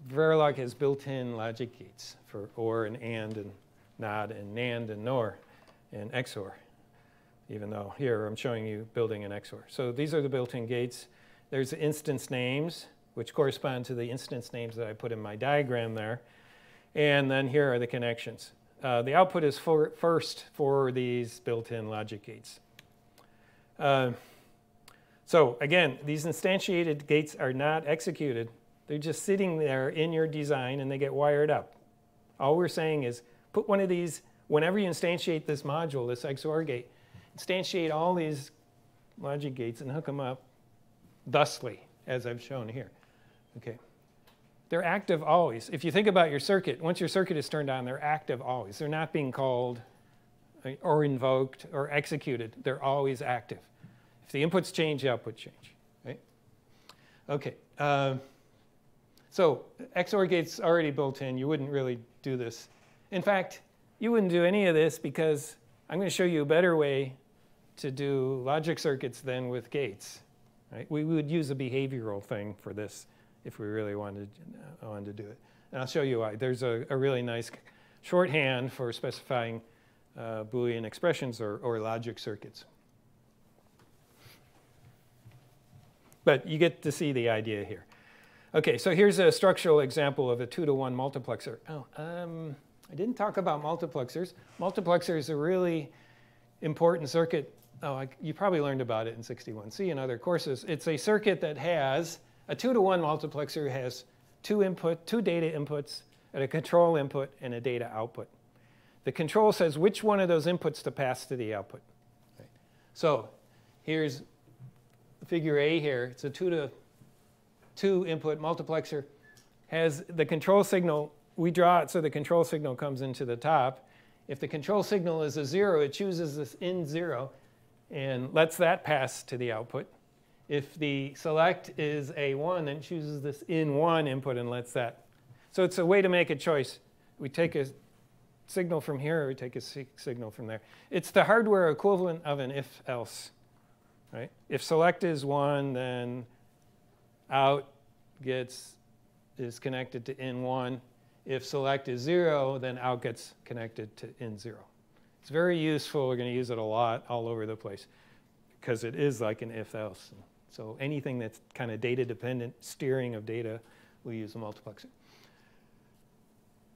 Verilog has built-in logic gates for OR and AND NOT and NAND and NOR and XOR, even though here I'm showing you building an XOR. So these are the built-in gates. There's instance names, which correspond to the instance names that I put in my diagram there. And then here are the connections. The output is first for these built-in logic gates. So again, these instantiated gates are not executed. They're just sitting there in your design, and they get wired up. All we're saying is put one of these, whenever you instantiate this module, this XOR gate, instantiate all these logic gates and hook them up thusly, as I've shown here. Okay. They're active always. If you think about your circuit, once your circuit is turned on, they're active always. They're not being called or invoked or executed. They're always active. If the inputs change, the output change, right? Okay. So XOR gate's already built in. You wouldn't really do this. In fact, you wouldn't do any of this because I'm going to show you a better way to do logic circuits than with gates. Right? We would use a behavioral thing for this if we really wanted to do it. And I'll show you why. There's a really nice shorthand for specifying Boolean expressions or logic circuits. But you get to see the idea here. OK, so here's a structural example of a 2-to-1 multiplexer. I didn't talk about multiplexers. Multiplexer is a really important circuit. You probably learned about it in 61C and other courses. It's a circuit that has a 2-to-1 multiplexer has two data inputs, and a control input and a data output. The control says which one of those inputs to pass to the output. Right. So here's figure A here. It's a 2-to-2 input multiplexer. Has the control signal. We draw it so the control signal comes into the top. If the control signal is a 0, it chooses this in 0 and lets that pass to the output. If the select is a 1, then it chooses this in 1 input and lets that. So it's a way to make a choice. We take a signal from here, or we take a signal from there. It's the hardware equivalent of an if-else. Right? If select is 1, then out is connected to in 1. If select is 0, then out gets connected to in 0. It's very useful. We're going to use it a lot all over the place because it is like an if-else. So anything that's kind of data-dependent, steering of data, we use a multiplexer.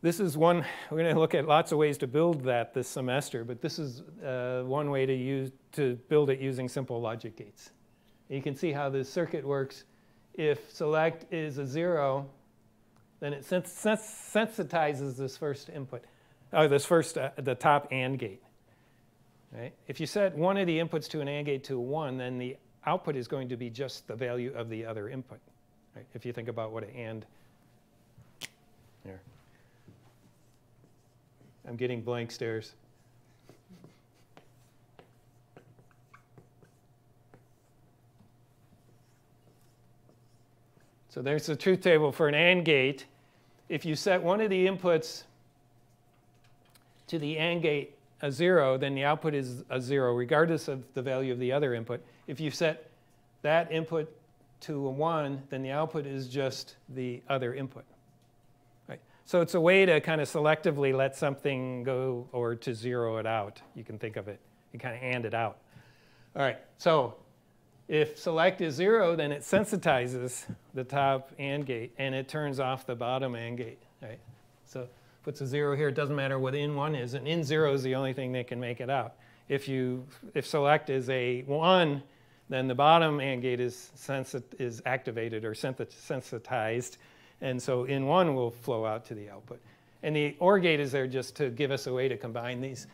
This is one. We're going to look at lots of ways to build that this semester, but this is one way to build it using simple logic gates. And you can see how this circuit works. If select is a 0, then it sensitizes this first input, the top AND gate. Right? If you set one of the inputs to an AND gate to a 1, then the output is going to be just the value of the other input. Right? If you think about what an AND. Here. I'm getting blank stares. So there's the truth table for an AND gate. If you set one of the inputs to the AND gate a 0, then the output is a 0, regardless of the value of the other input. If you set that input to a 1, then the output is just the other input. Right? So it's a way to kind of selectively let something go or to 0 it out. You can think of it. You kind of AND it out. All right. So if select is 0, then it sensitizes the top AND gate, and it turns off the bottom AND gate. Right? So puts a 0 here. It doesn't matter what in 1 is. And in 0 is the only thing that can make it out. If select is a 1, then the bottom AND gate is activated or sensitized. And so in 1 will flow out to the output. And the OR gate is there just to give us a way to combine these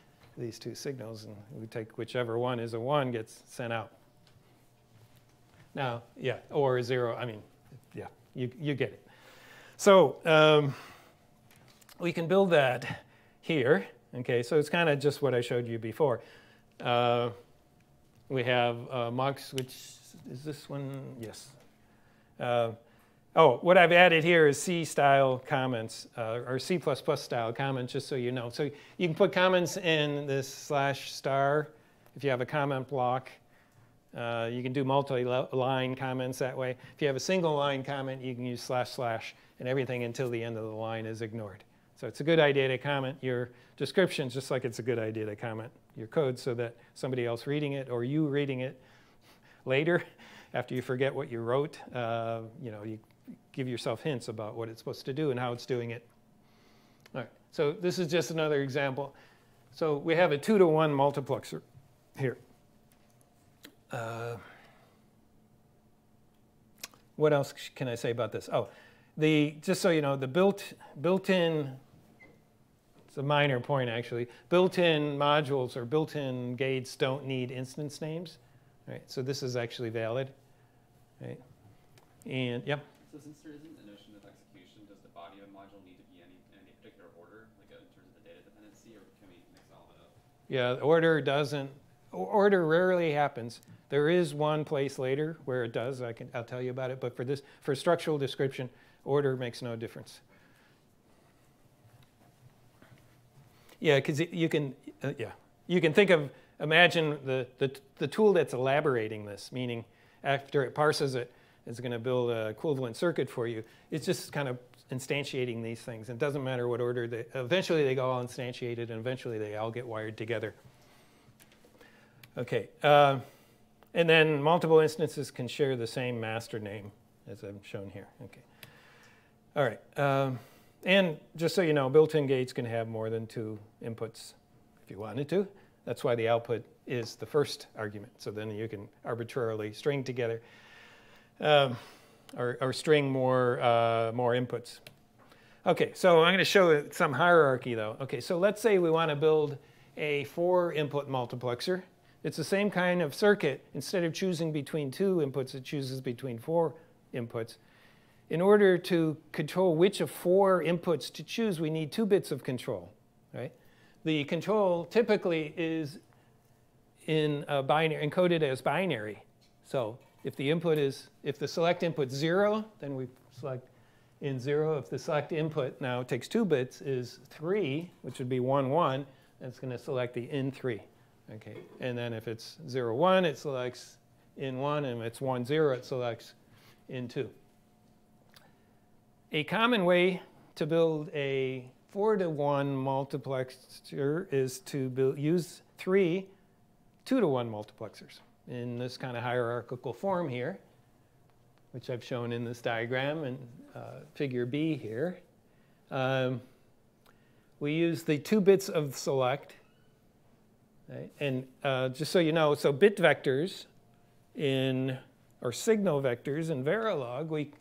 two signals. And we take whichever one is a 1 gets sent out. Now, yeah, or 0. I mean, yeah, you get it. So we can build that here. Okay, so it's kind of just what I showed you before. We have mux, which is this one? Yes. What I've added here is C-style comments, or C++ style comments, just so you know. So you can put comments in this /* if you have a comment block. You can do multi-line comments that way. If you have a single line comment, you can use // and everything until the end of the line is ignored. So it's a good idea to comment your descriptions just like it's a good idea to comment your code so that somebody else reading it or you reading it later after you forget what you wrote, you give yourself hints about what it's supposed to do and how it's doing it. All right, so this is just another example. So we have a 2-to-1 multiplexer here. What else can I say about this? Just so you know, the built-in, it's a minor point actually, built-in modules or built-in gates don't need instance names. Right? So this is actually valid. Right? And yeah. So since there isn't a notion of execution, does the body of a module need to be in any particular order, like in terms of the data dependency, or can we mix all of it up? Yeah, order doesn't. order rarely happens. There is one place later where it does. I'll tell you about it. But for structural description, order makes no difference. Yeah, because you can think of, imagine the tool that's elaborating this, meaning after it parses it, it's going to build an equivalent circuit for you. It's just kind of instantiating these things. It doesn't matter what order eventually they go all instantiated, and eventually they all get wired together. Okay, and then multiple instances can share the same master name, as I've shown here. Okay, all right. And just so you know, built-in gates can have more than 2 inputs if you wanted to. That's why the output is the first argument. So then you can arbitrarily string together or string more inputs. OK, so I'm going to show some hierarchy, though. OK, so let's say we want to build a 4-input multiplexer. It's the same kind of circuit. Instead of choosing between 2 inputs, it chooses between 4 inputs. In order to control which of 4 inputs to choose, we need 2 bits of control, right? The control typically is in a binary, encoded as binary. So if the select input 0, then we select in 0. If the select input now takes 2 bits is 3, which would be 1, 1, that's going to select the in 3. Okay, and then if it's 0, 1, it selects in 1, and if it's 1, 0, it selects in 2. A common way to build a 4-to-1 multiplexer is to use 3 2-to-1 multiplexers in this kind of hierarchical form here, which I've shown in this diagram in figure B here. We use the 2 bits of select. Right? And just so you know, so bit vectors or signal vectors in Verilog, we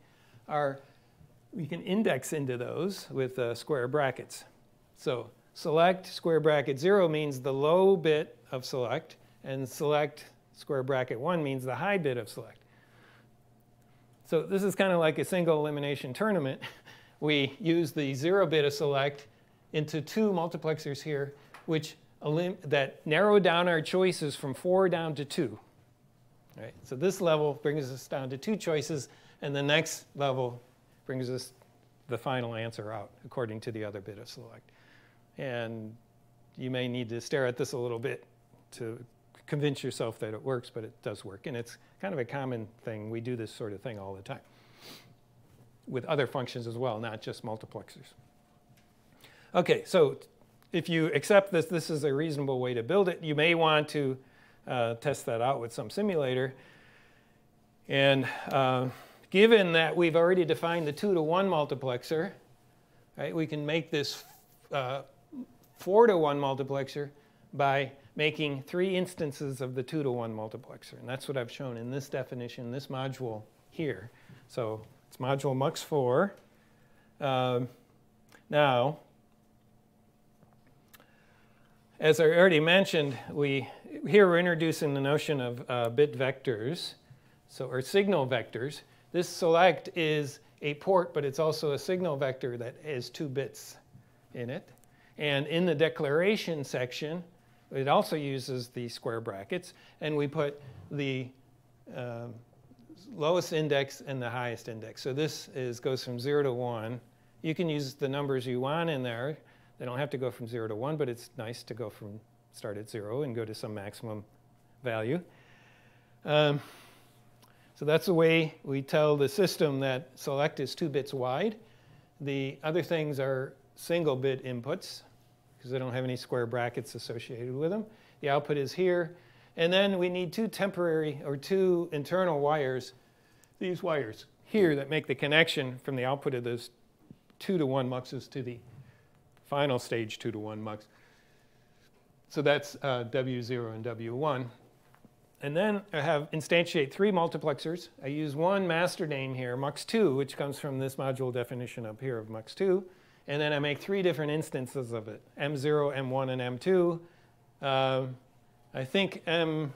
can index into those with square brackets. So select square bracket 0 means the low bit of select, and select square bracket 1 means the high bit of select. So this is kind of like a single elimination tournament. We use the 0 bit of select into 2 multiplexers here, that narrow down our choices from 4 down to 2. Right? So this level brings us down to 2 choices, and the next level brings us the final answer out according to the other bit of select. And you may need to stare at this a little bit to convince yourself that it works, but it does work. And it's kind of a common thing. We do this sort of thing all the time with other functions as well, not just multiplexers. OK, so if you accept this, this is a reasonable way to build it. You may want to test that out with some simulator. And given that we've already defined the 2-to-1 multiplexer, right, we can make this 4-to-1 multiplexer by making 3 instances of the 2-to-1 multiplexer. And that's what I've shown in this definition, this module here. So it's module mux4. Now, as I already mentioned, here we're introducing the notion of bit vectors, or signal vectors. This select is a port, but it's also a signal vector that has 2 bits in it. And in the declaration section, it also uses the square brackets. And we put the lowest index and the highest index. So this goes from 0 to 1. You can use the numbers you want in there. They don't have to go from 0 to 1, but it's nice to go from start at 0 and go to some maximum value. So that's the way we tell the system that select is 2 bits wide. The other things are single bit inputs, because they don't have any square brackets associated with them. The output is here. And then we need 2 temporary or 2 internal wires, these wires here that make the connection from the output of those 2-to-1 muxes to the final stage 2-to-1 mux. So that's W0 and W1. And then I have instantiate 3 multiplexers. I use one master name here, mux2, which comes from this module definition up here of mux2. And then I make 3 different instances of it, M0, M1, and M2. I think M0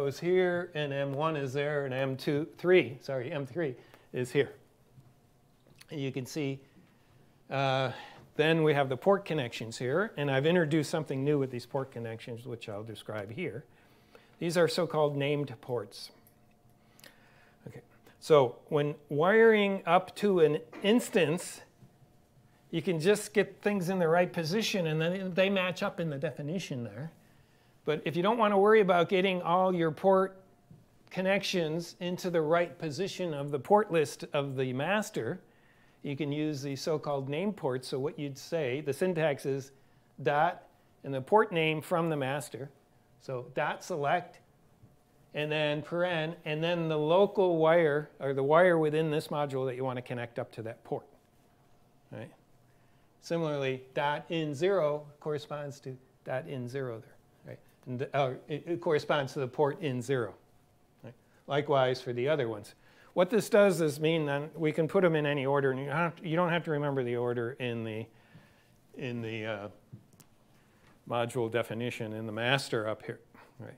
is here, and M1 is there, and M3 is here. And you can see then we have the port connections here, and I've introduced something new with these port connections, which I'll describe here. These are so-called named ports. Okay. So when wiring up to an instance, you can just get things in the right position, and then they match up in the definition there. But if you don't want to worry about getting all your port connections into the right position of the port list of the master, you can use the so-called name ports. So what you'd say, the syntax is dot and the port name from the master. So dot select and then paren, and then the local wire or the wire within this module that you want to connect up to that port. Right? Similarly, dot in 0 corresponds to dot in 0 there. Right? And, it corresponds to the port in 0. Right? Likewise for the other ones. What this does is mean that we can put them in any order, and you don't have to remember the order in the module definition in the master up here. Right?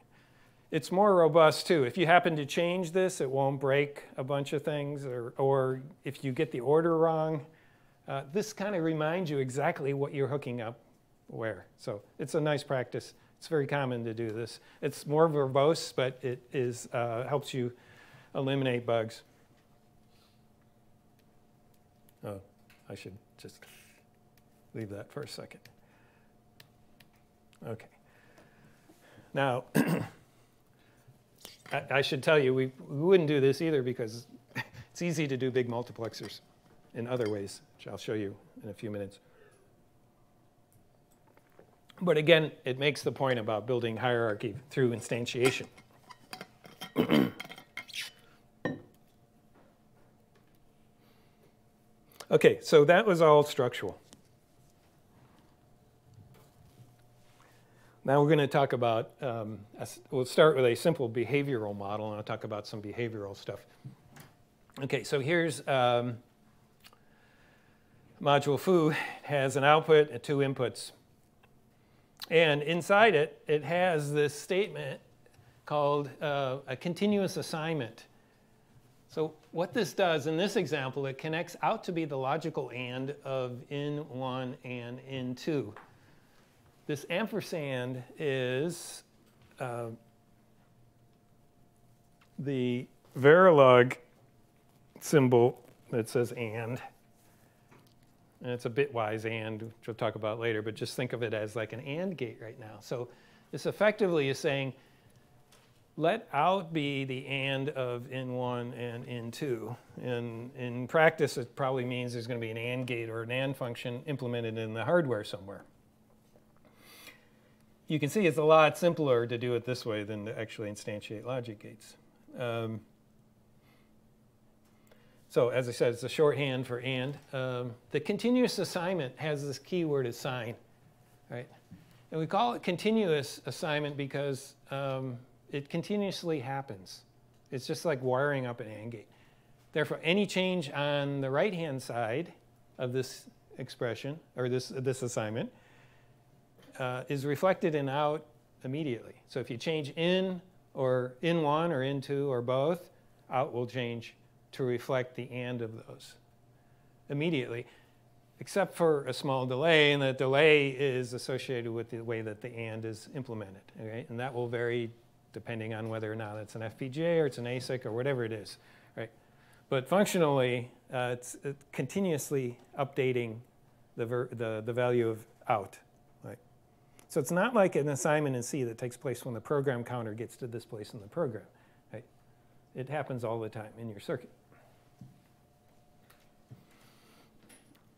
It's more robust too. If you happen to change this, it won't break a bunch of things, or if you get the order wrong, this kind of reminds you exactly what you're hooking up where. So it's a nice practice. It's very common to do this. It's more verbose, but it is helps you eliminate bugs. Oh, I should just leave that for a second. Okay. Now, I should tell you, we wouldn't do this either because it's easy to do big multiplexers in other ways, which I'll show you in a few minutes. But again, it makes the point about building hierarchy through instantiation. Okay, so that was all structural. Now we're going to talk about, we'll start with a simple behavioral model, and I'll talk about some behavioral stuff. Okay, so here's module foo. It has an output and 2 inputs. And inside it, it has this statement called a continuous assignment. So what this does, in this example, it connects out to be the logical AND of in1 and in2. This ampersand is the Verilog symbol that says AND. And it's a bitwise AND, which we'll talk about later, but just think of it as like an AND gate right now. So this effectively is saying, let out be the AND of in1 and in2. And in practice, it probably means there's going to be an AND gate or an AND function implemented in the hardware somewhere. You can see it's a lot simpler to do it this way than to actually instantiate logic gates. So as I said, it's a shorthand for AND. The continuous assignment has this keyword assign, right? And we call it continuous assignment because it continuously happens. It's just like wiring up an AND gate. Therefore, any change on the right-hand side of this expression, or this assignment, is reflected in out immediately. So if you change in or in1 or in2 or both, out will change to reflect the AND of those immediately, except for a small delay, and the delay is associated with the way that the AND is implemented, okay? And that will vary depending on whether or not it's an FPGA or it's an ASIC or whatever it is, right? But functionally, it's continuously updating the value of out, right? So it's not like an assignment in C that takes place when the program counter gets to this place in the program, right? It happens all the time in your circuit.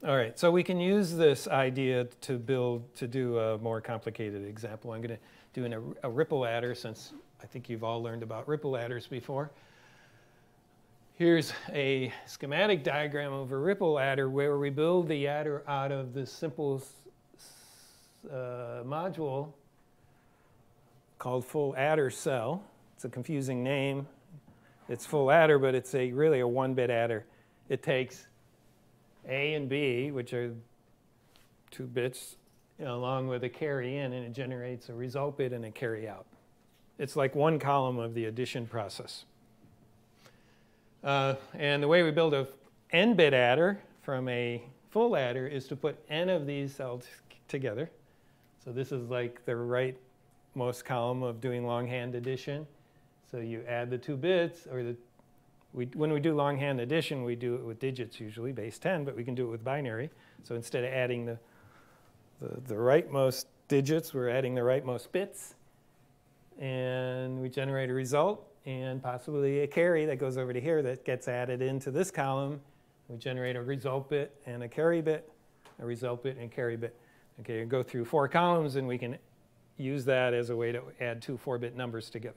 All right, so we can use this idea to do a more complicated example. I'm going to do a ripple adder, since I think you've all learned about ripple adders before. Here's a schematic diagram of a ripple adder where we build the adder out of this simple module called full adder cell. It's a confusing name. It's full adder, but it's really a 1-bit adder. It takes A and B, which are 2 bits, along with a carry in, and it generates a result bit and a carry out. It's like 1 column of the addition process. And the way we build a n-bit adder from a full adder is to put n of these cells together. So this is like the rightmost column of doing longhand addition. So you add the 2 bits, or when we do longhand addition, we do it with digits usually, base 10, but we can do it with binary. So instead of adding the rightmost digits, we're adding the rightmost bits. And we generate a result and possibly a carry that goes over to here that gets added into this column. We generate a result bit and a carry bit, a result bit and carry bit. Okay, go through 4 columns, and we can use that as a way to add 2 4-bit numbers together.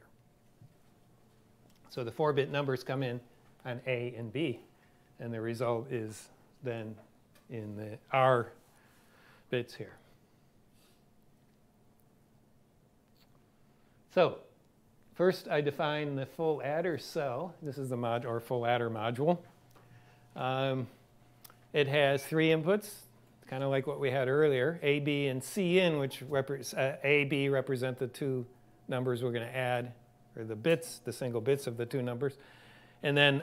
So the 4-bit numbers come in on A and B, and the result is then in the R bits here. So first, I define the full adder cell. This is the mod or full adder module. It has 3 inputs, kind of like what we had earlier, A, B, and C in, which A, B represent the 2 numbers we're going to add, or the bits, the single bits of the 2 numbers. And then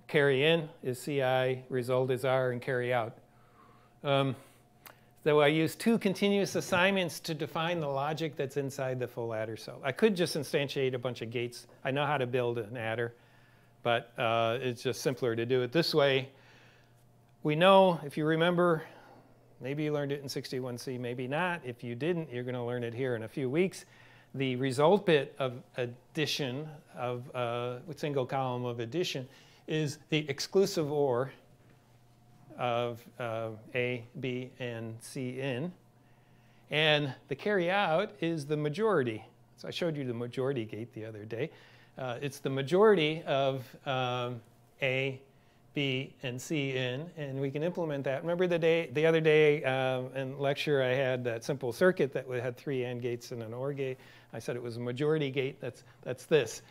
carry in is CI, result is R, and carry out. So I use 2 continuous assignments to define the logic that's inside the full adder cell. I could just instantiate a bunch of gates. I know how to build an adder, but it's just simpler to do it this way. We know, if you remember, maybe you learned it in 61C, maybe not. If you didn't, you're going to learn it here in a few weeks. The result bit of addition, of a single column of addition, is the exclusive OR of A, B, and C in. And the carry out is the majority. So I showed you the majority gate the other day. It's the majority of A, B, and C in, and we can implement that. Remember the other day in lecture I had that simple circuit that had 3 AND gates and an OR gate. I said it was a majority gate. That's this.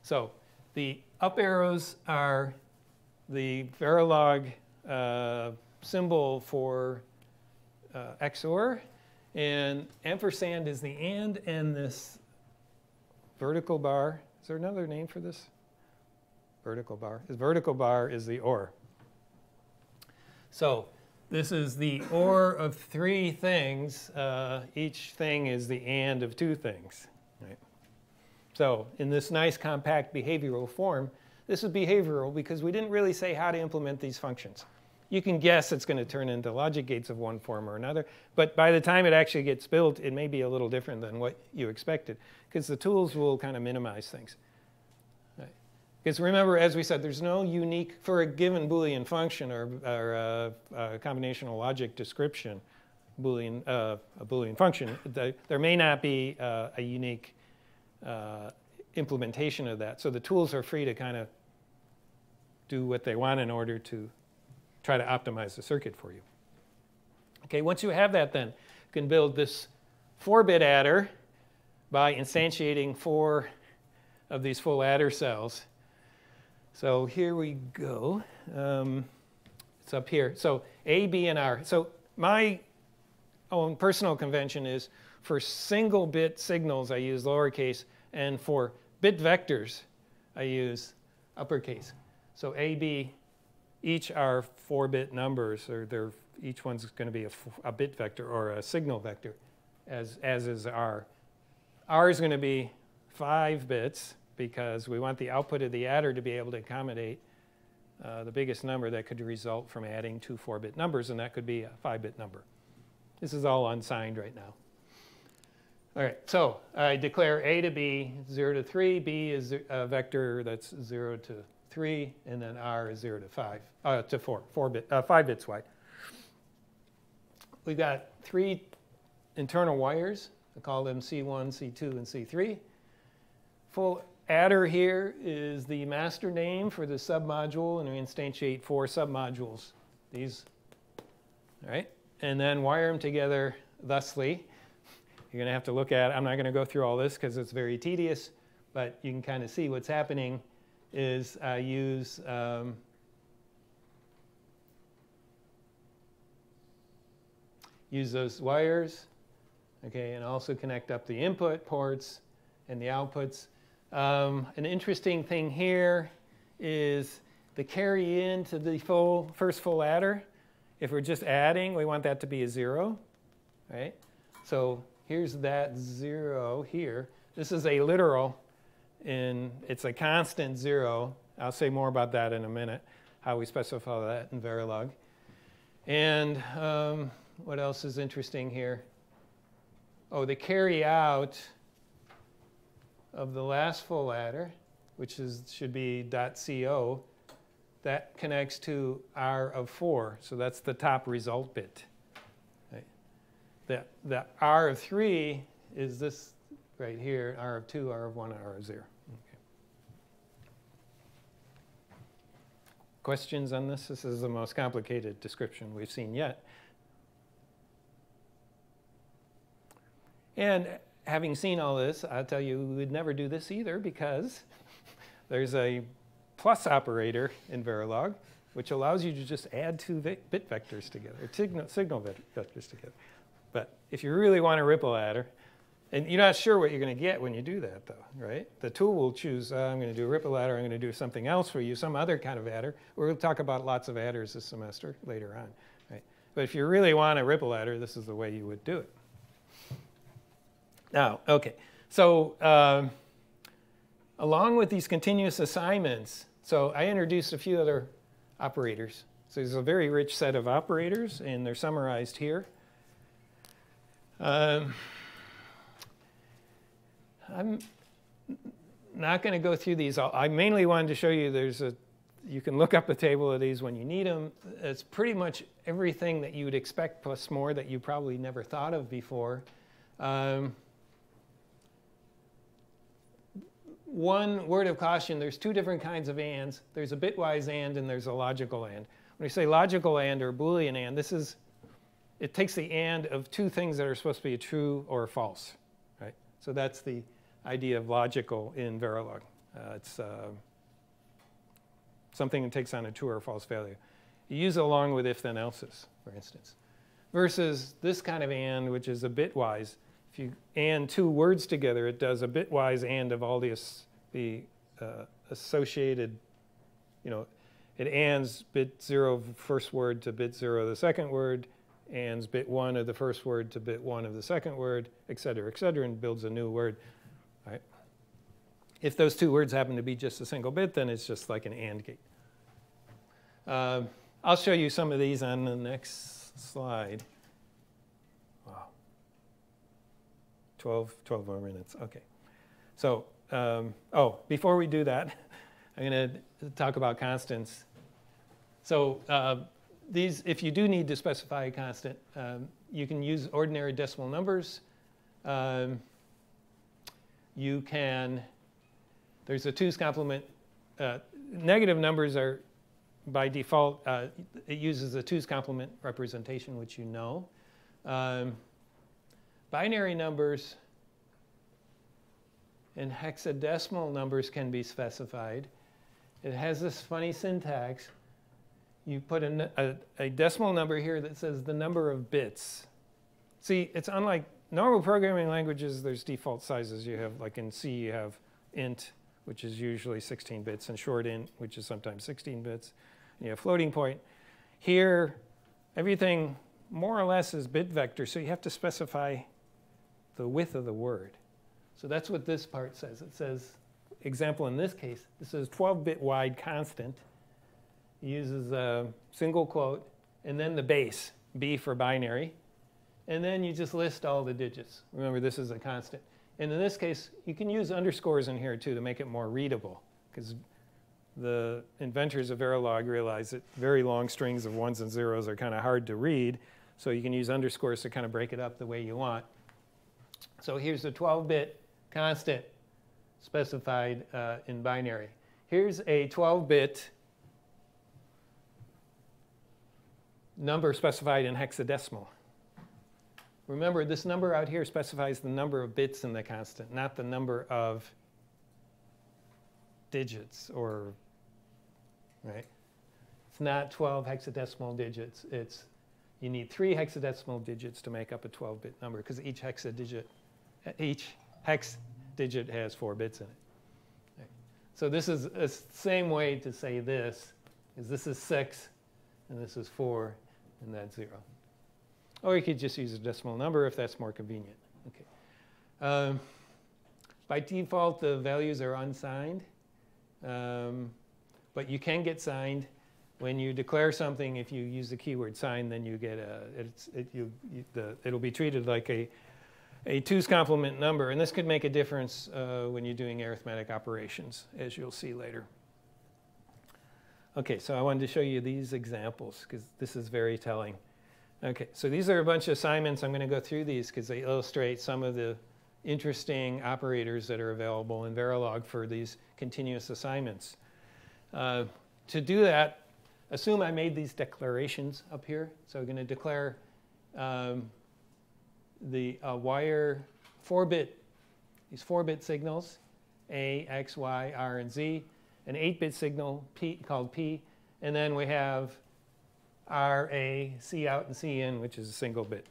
So the up arrows are the Verilog symbol for XOR, and ampersand is the and this vertical bar. Is there another name for this? Vertical bar. This vertical bar is the OR. So this is the OR of 3 things. Each thing is the AND of 2 things. Right? So in this nice compact behavioral form, this is behavioral because we didn't really say how to implement these functions. You can guess it's going to turn into logic gates of one form or another, but by the time it actually gets built, it may be a little different than what you expected, because the tools will kind of minimize things. Because remember, as we said, there's no unique, for a given Boolean function or combinational logic description, a Boolean function, there may not be a unique implementation of that. So the tools are free to kind of do what they want in order to try to optimize the circuit for you. Okay, once you have that, then you can build this 4-bit adder by instantiating 4 of these full adder cells. So here we go. It's up here. So A, B, and R. So my own personal convention is for single bit signals, I use lowercase, and for bit vectors, I use uppercase. So A, B, each are 4-bit numbers, or each one's going to be a bit vector or a signal vector, as is R. R is going to be 5 bits, because we want the output of the adder to be able to accommodate the biggest number that could result from adding 2 4-bit numbers, and that could be a 5-bit number. This is all unsigned right now. All right, so I declare A to B 0 to 3. B is a vector that's 0 to 3, and then R is 0 to 5 to 4, 5 bits wide. We've got 3 internal wires. I call them C1, C2, and C3. Full adder here is the master name for the submodule, and we instantiate 4 submodules. These, all right, and then wire them together thusly. You're going to have to look at it. I'm not going to go through all this because it's very tedious, but you can kind of see what's happening is I use those wires, okay, and also connect up the input ports and the outputs. An interesting thing here is the carry in to the first full adder If we're just adding, we want that to be a 0, right? So here's that 0 here. This is a literal, it's a constant 0. I'll say more about that in a minute, how we specify that in Verilog. And what else is interesting here? Oh, the carry out of the last full adder, which should be .co, that connects to R of 4. So that's the top result bit. Right? The R of 3 is this right here, R of 2, R of 1, R of 0. Okay. Questions on this? This is the most complicated description we've seen yet. And having seen all this, I'll tell you we would never do this either because there's a plus operator in Verilog, which allows you to just add two bit vectors together, signal vectors together. But if you really want a ripple adder, and you're not sure what you're going to get when you do that, though, right? The tool will choose, I'm going to do a ripple adder, I'm going to do something else for you, some other kind of adder. We'll talk about lots of adders this semester later on, right? But if you really want a ripple adder, this is the way you would do it. Now, okay, so along with these continuous assignments, so I introduced a few other operators. So there's a very rich set of operators, and they're summarized here. I'm not going to go through these. I mainly wanted to show you you can look up a table of these when you need them. It's pretty much everything that you would expect plus more that you probably never thought of before. One word of caution, there's two different kinds of ands. There's a bitwise and there's a logical and. When we say logical and or Boolean and, it takes the and of two things that are supposed to be true or false, right? So that's the idea of logical in Verilog. It's something that takes on a true or false value. You use it along with if then else's, for instance. Versus this kind of and, which is a bitwise. If you and two words together, it does a bitwise and of all the associated, it ands bit 0 first word to bit 0 the second word, ands bit 1 of the first word to bit 1 of the second word, et cetera, and builds a new word. Right? If those two words happen to be just a single bit, then it's just like an and gate. I'll show you some of these on the next slide. Wow. 12 more minutes. Okay. So, before we do that, I'm going to talk about constants. So if you do need to specify a constant, you can use ordinary decimal numbers. There's a 2's complement. Negative numbers are, by default, it uses a 2's complement representation, which you know. Binary numbers and hexadecimal numbers can be specified. It has this funny syntax. You put a decimal number here that says the number of bits. See, it's unlike normal programming languages, there's default sizes. You have, like in C, you have int, which is usually 16 bits, and short int, which is sometimes 16 bits. And you have floating point. Here, everything more or less is bit vector, so you have to specify the width of the word. So that's what this part says. It says, example in this case, it says 12-bit wide constant. It uses a single quote, and then the base, B for binary. And then you just list all the digits. Remember, this is a constant. And in this case, you can use underscores in here, too, to make it more readable. Because the inventors of Verilog realized that very long strings of ones and zeros are kind of hard to read. So you can use underscores to kind of break it up the way you want. So here's a 12-bit constant specified in binary. Here's a 12-bit number specified in hexadecimal. Remember, this number out here specifies the number of bits in the constant, not the number of digits, right? It's not 12 hexadecimal digits. You need 3 hexadecimal digits to make up a 12-bit number, because each hex digit has 4 bits in it. Okay. So this is the same way to say this, is this is 6, and this is 4. and that's 0. Or you could just use a decimal number if that's more convenient. Okay. By default, the values are unsigned, but you can get signed. When you declare something, if you use the keyword sign, then you get it'll be treated like a 2's complement number, and this could make a difference when you're doing arithmetic operations, as you'll see later. Okay, so I wanted to show you these examples because this is very telling. Okay, so these are a bunch of assignments. I'm going to go through these because they illustrate some of the interesting operators that are available in Verilog for these continuous assignments. To do that, assume I made these declarations up here. So I'm going to declare the wire 4-bit, these 4-bit signals, A, X, Y, R, and Z, an 8-bit signal P, called P, and then we have R, A, C out, and C in, which is a single bit.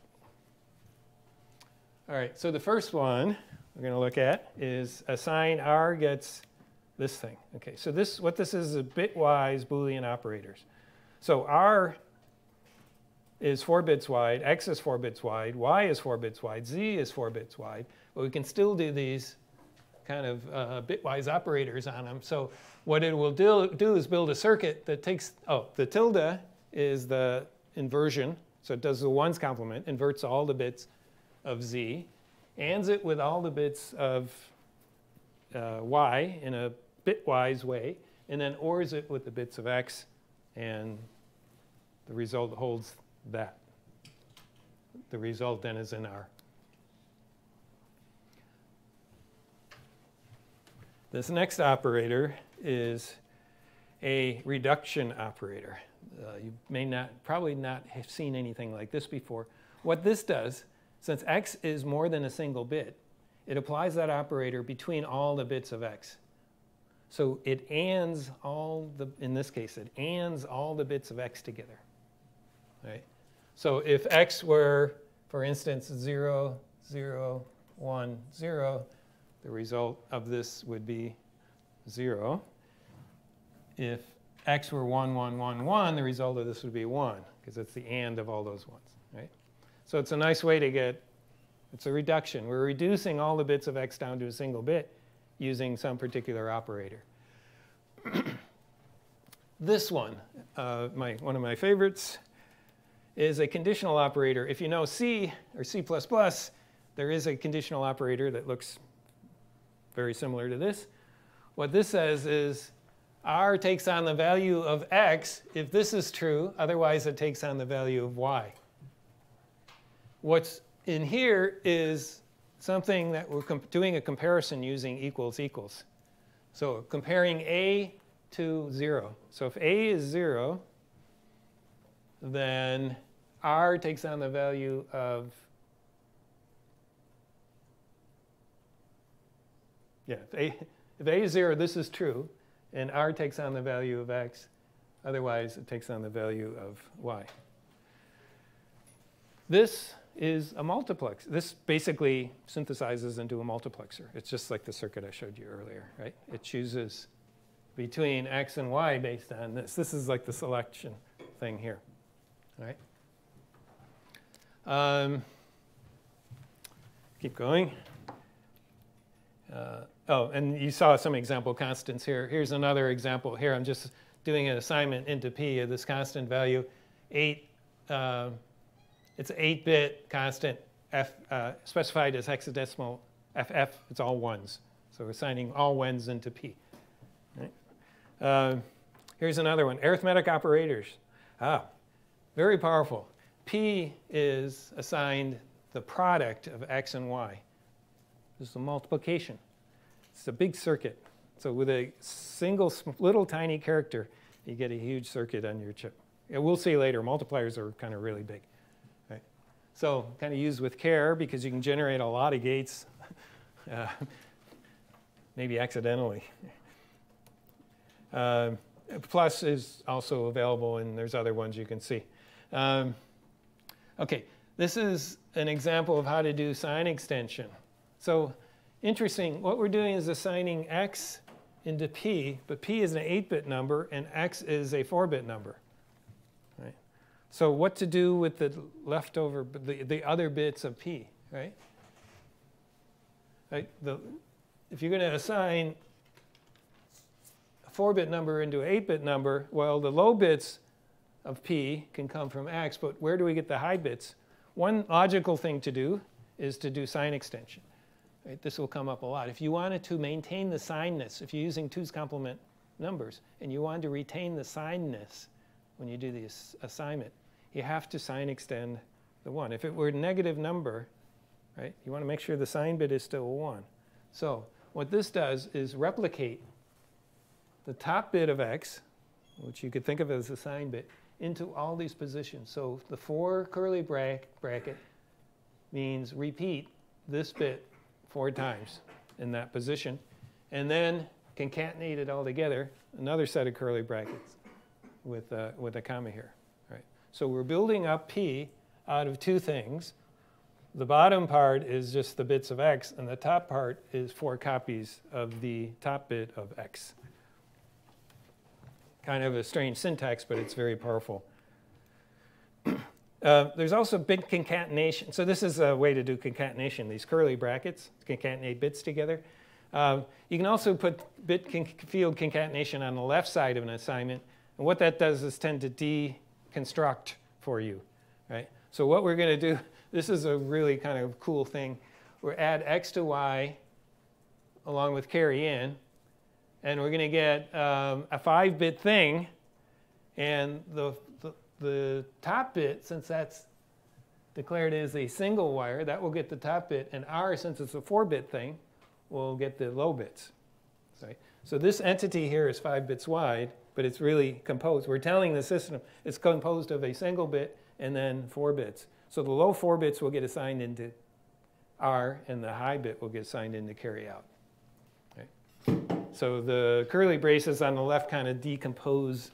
All right, so the first one we're going to look at is assign R gets this thing. Okay, so what this is bitwise Boolean operators. So R is 4 bits wide, X is 4 bits wide, Y is 4 bits wide, Z is 4 bits wide, but we can still do these kind of bitwise operators on them. So what it will do is build a circuit that takes, the tilde is the inversion, so it does the 1's complement, inverts all the bits of Z, ands it with all the bits of Y in a bitwise way, and then ORs it with the bits of X, and the result holds that. The result then is in R. This next operator is a reduction operator. You may probably not have seen anything like this before. What this does, since X is more than a single bit, it applies that operator between all the bits of X. So it ands in this case, it ands all the bits of X together. Right? So if X were, for instance, 0, 0, 1, 0, the result of this would be 0. If X were 1, 1, 1, 1, the result of this would be 1, because it's the and of all those ones. Right? So it's a nice way to get, it's a reduction. We're reducing all the bits of X down to a single bit using some particular operator. This one, one of my favorites, is a conditional operator. If you know C or C++, there is a conditional operator that looks very similar to this. What this says is R takes on the value of X if this is true, otherwise it takes on the value of Y. What's in here is something that we're doing a comparison using equals equals. So comparing A to 0. So if A is 0, then R takes on the value of, if A is 0, this is true, and R takes on the value of X. Otherwise, it takes on the value of Y. This is a multiplex. This basically synthesizes into a multiplexer. It's just like the circuit I showed you earlier, right? It chooses between X and Y based on this. This is like the selection thing here, right? Keep going. And you saw some example constants here. Here's another example. Here I'm just doing an assignment into P of this constant value, 8. It's an 8-bit constant, F, specified as hexadecimal FF. It's all 1s. So we're assigning all 1s into P. Right? Here's another one, arithmetic operators. Very powerful. P is assigned the product of X and Y. This is the multiplication. It's a big circuit. So with a single little tiny character, you get a huge circuit on your chip. And we'll see later, multipliers are kind of really big. Right? So kind of used with care because you can generate a lot of gates, maybe accidentally. Plus is also available, and there's other ones you can see. OK, this is an example of how to do sign extension. So interesting, what we're doing is assigning X into P, but P is an 8-bit number, and X is a 4-bit number. Right? So what to do with the leftover, the other bits of P, right? Right? If you're going to assign a 4-bit number into an 8-bit number, well, the low bits of P can come from X, but where do we get the high bits? One logical thing to do is to do sign extension. Right? This will come up a lot. If you wanted to maintain the signedness, if you're using 2's complement numbers, and you want to retain the signedness when you do the assignment, you have to sign extend the 1. If it were a negative number, right, you want to make sure the sign bit is still 1. So what this does is replicate the top bit of X, which you could think of as a sign bit, into all these positions. So the 4 curly bracket means repeat this bit 4 times in that position, and then concatenate it all together, another set of curly brackets with a comma here. Right? So we're building up P out of 2 things. The bottom part is just the bits of X, and the top part is 4 copies of the top bit of X. Kind of a strange syntax, but it's very powerful. There's also bit concatenation. So this is a way to do concatenation, these curly brackets, concatenate bits together. You can also put field concatenation on the left side of an assignment. And what that does is tend to deconstruct for you. Right? So what we're going to do, this is a really kind of cool thing. We'll add X to Y along with carry in. And we're going to get a 5-bit thing. And the top bit, since that's declared as a single wire, that will get the top bit. And R, since it's a 4-bit thing, will get the low bits. Right? So this entity here is 5 bits wide, but it's really composed. We're telling the system it's composed of a single bit and then 4 bits. So the low 4 bits will get assigned into R, and the high bit will get assigned into carry out. Right? So the curly braces on the left kind of decompose,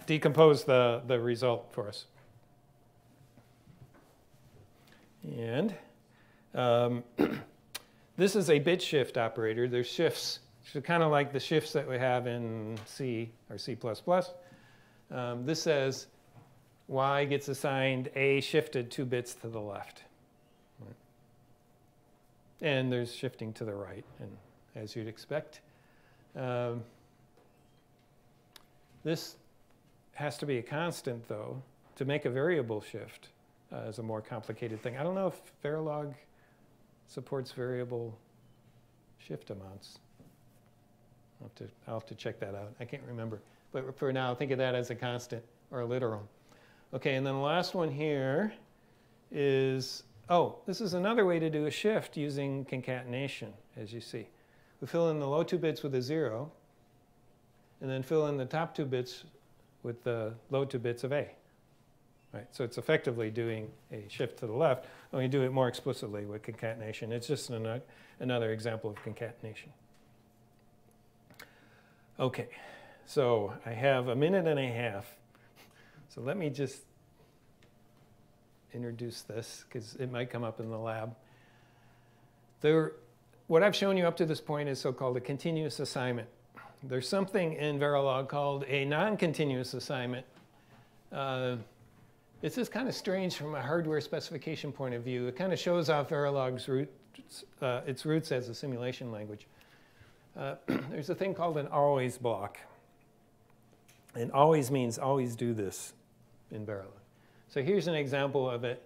decompose the result for us. And this is a bit shift operator. There's shifts, so kind of like the shifts that we have in C or C++. This says Y gets assigned A shifted 2 bits to the left. Right. And there's shifting to the right, and as you'd expect. This has to be a constant, though, to make a variable shift is a more complicated thing. I don't know if Verilog supports variable shift amounts. I'll have to check that out. I can't remember. But for now, think of that as a constant or a literal. OK, and then the last one here is, this is another way to do a shift using concatenation, as you see. We fill in the low 2 bits with a 0, and then fill in the top 2 bits with the low 2 bits of A. Right? So it's effectively doing a shift to the left, and we do it more explicitly with concatenation. It's just another example of concatenation. OK, so I have a minute and a half. So let me just introduce this, because it might come up in the lab. What I've shown you up to this point is so-called a continuous assignment. There's something in Verilog called a non-continuous assignment. This is kind of strange from a hardware specification point of view. It kind of shows off Verilog's its roots as a simulation language. There's a thing called an always block. And always means always do this in Verilog. So here's an example of it.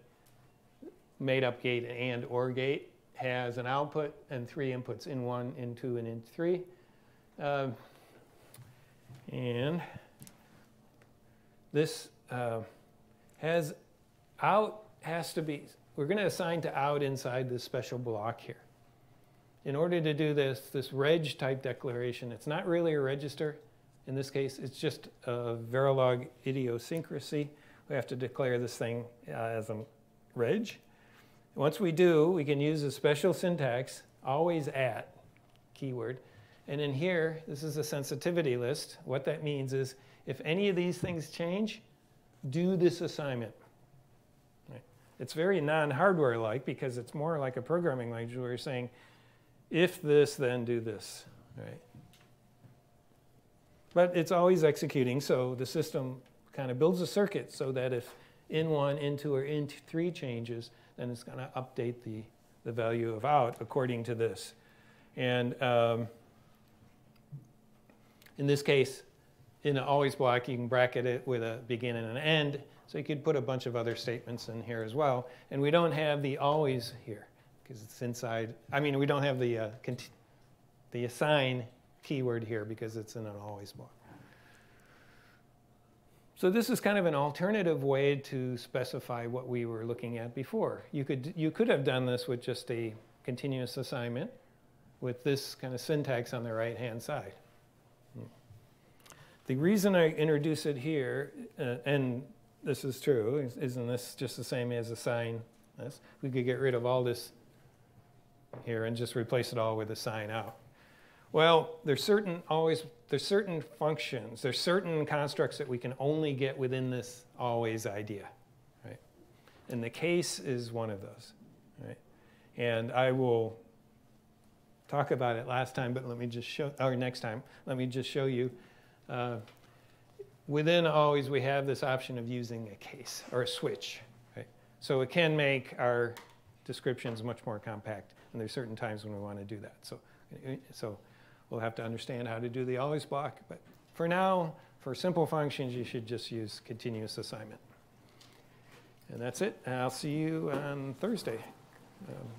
Made-up gate and OR gate has an output and 3 inputs, in 1, in 2, and in 3. And this has to be, we're going to assign to out inside this special block here. In order to do this reg type declaration, it's not really a register. In this case, it's just a Verilog idiosyncrasy. We have to declare this thing as a reg. Once we do, we can use a special syntax, always at keyword. And in here, this is a sensitivity list. What that means is if any of these things change, do this assignment. Right? It's very non-hardware-like because it's more like a programming language where you're saying, if this, then do this. Right? But it's always executing, so the system kind of builds a circuit so that if in1, in2, or in3 changes, then it's going to update the value of out according to this. And in this case, in an always block, you can bracket it with a begin and an end. So you could put a bunch of other statements in here as well. And we don't have the always here because it's inside. I mean, we don't have the assign keyword here because it's in an always block. So this is kind of an alternative way to specify what we were looking at before. You could have done this with just a continuous assignment with this kind of syntax on the right-hand side. The reason I introduce it here, and this is true, isn't this just the same as assign this? We could get rid of all this here and just replace it all with assign out. Well, there's certain functions, there's certain constructs that we can only get within this always idea, right? And the case is one of those, right? And I will talk about it last time, but let me just show, or next time, let me just show you. Within always, we have this option of using a case or a switch, right? So it can make our descriptions much more compact, and there's certain times when we want to do that. So we'll have to understand how to do the always block, but for now, for simple functions, you should just use continuous assignment. And that's it. I'll see you on Thursday.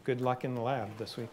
Good luck in the lab this week.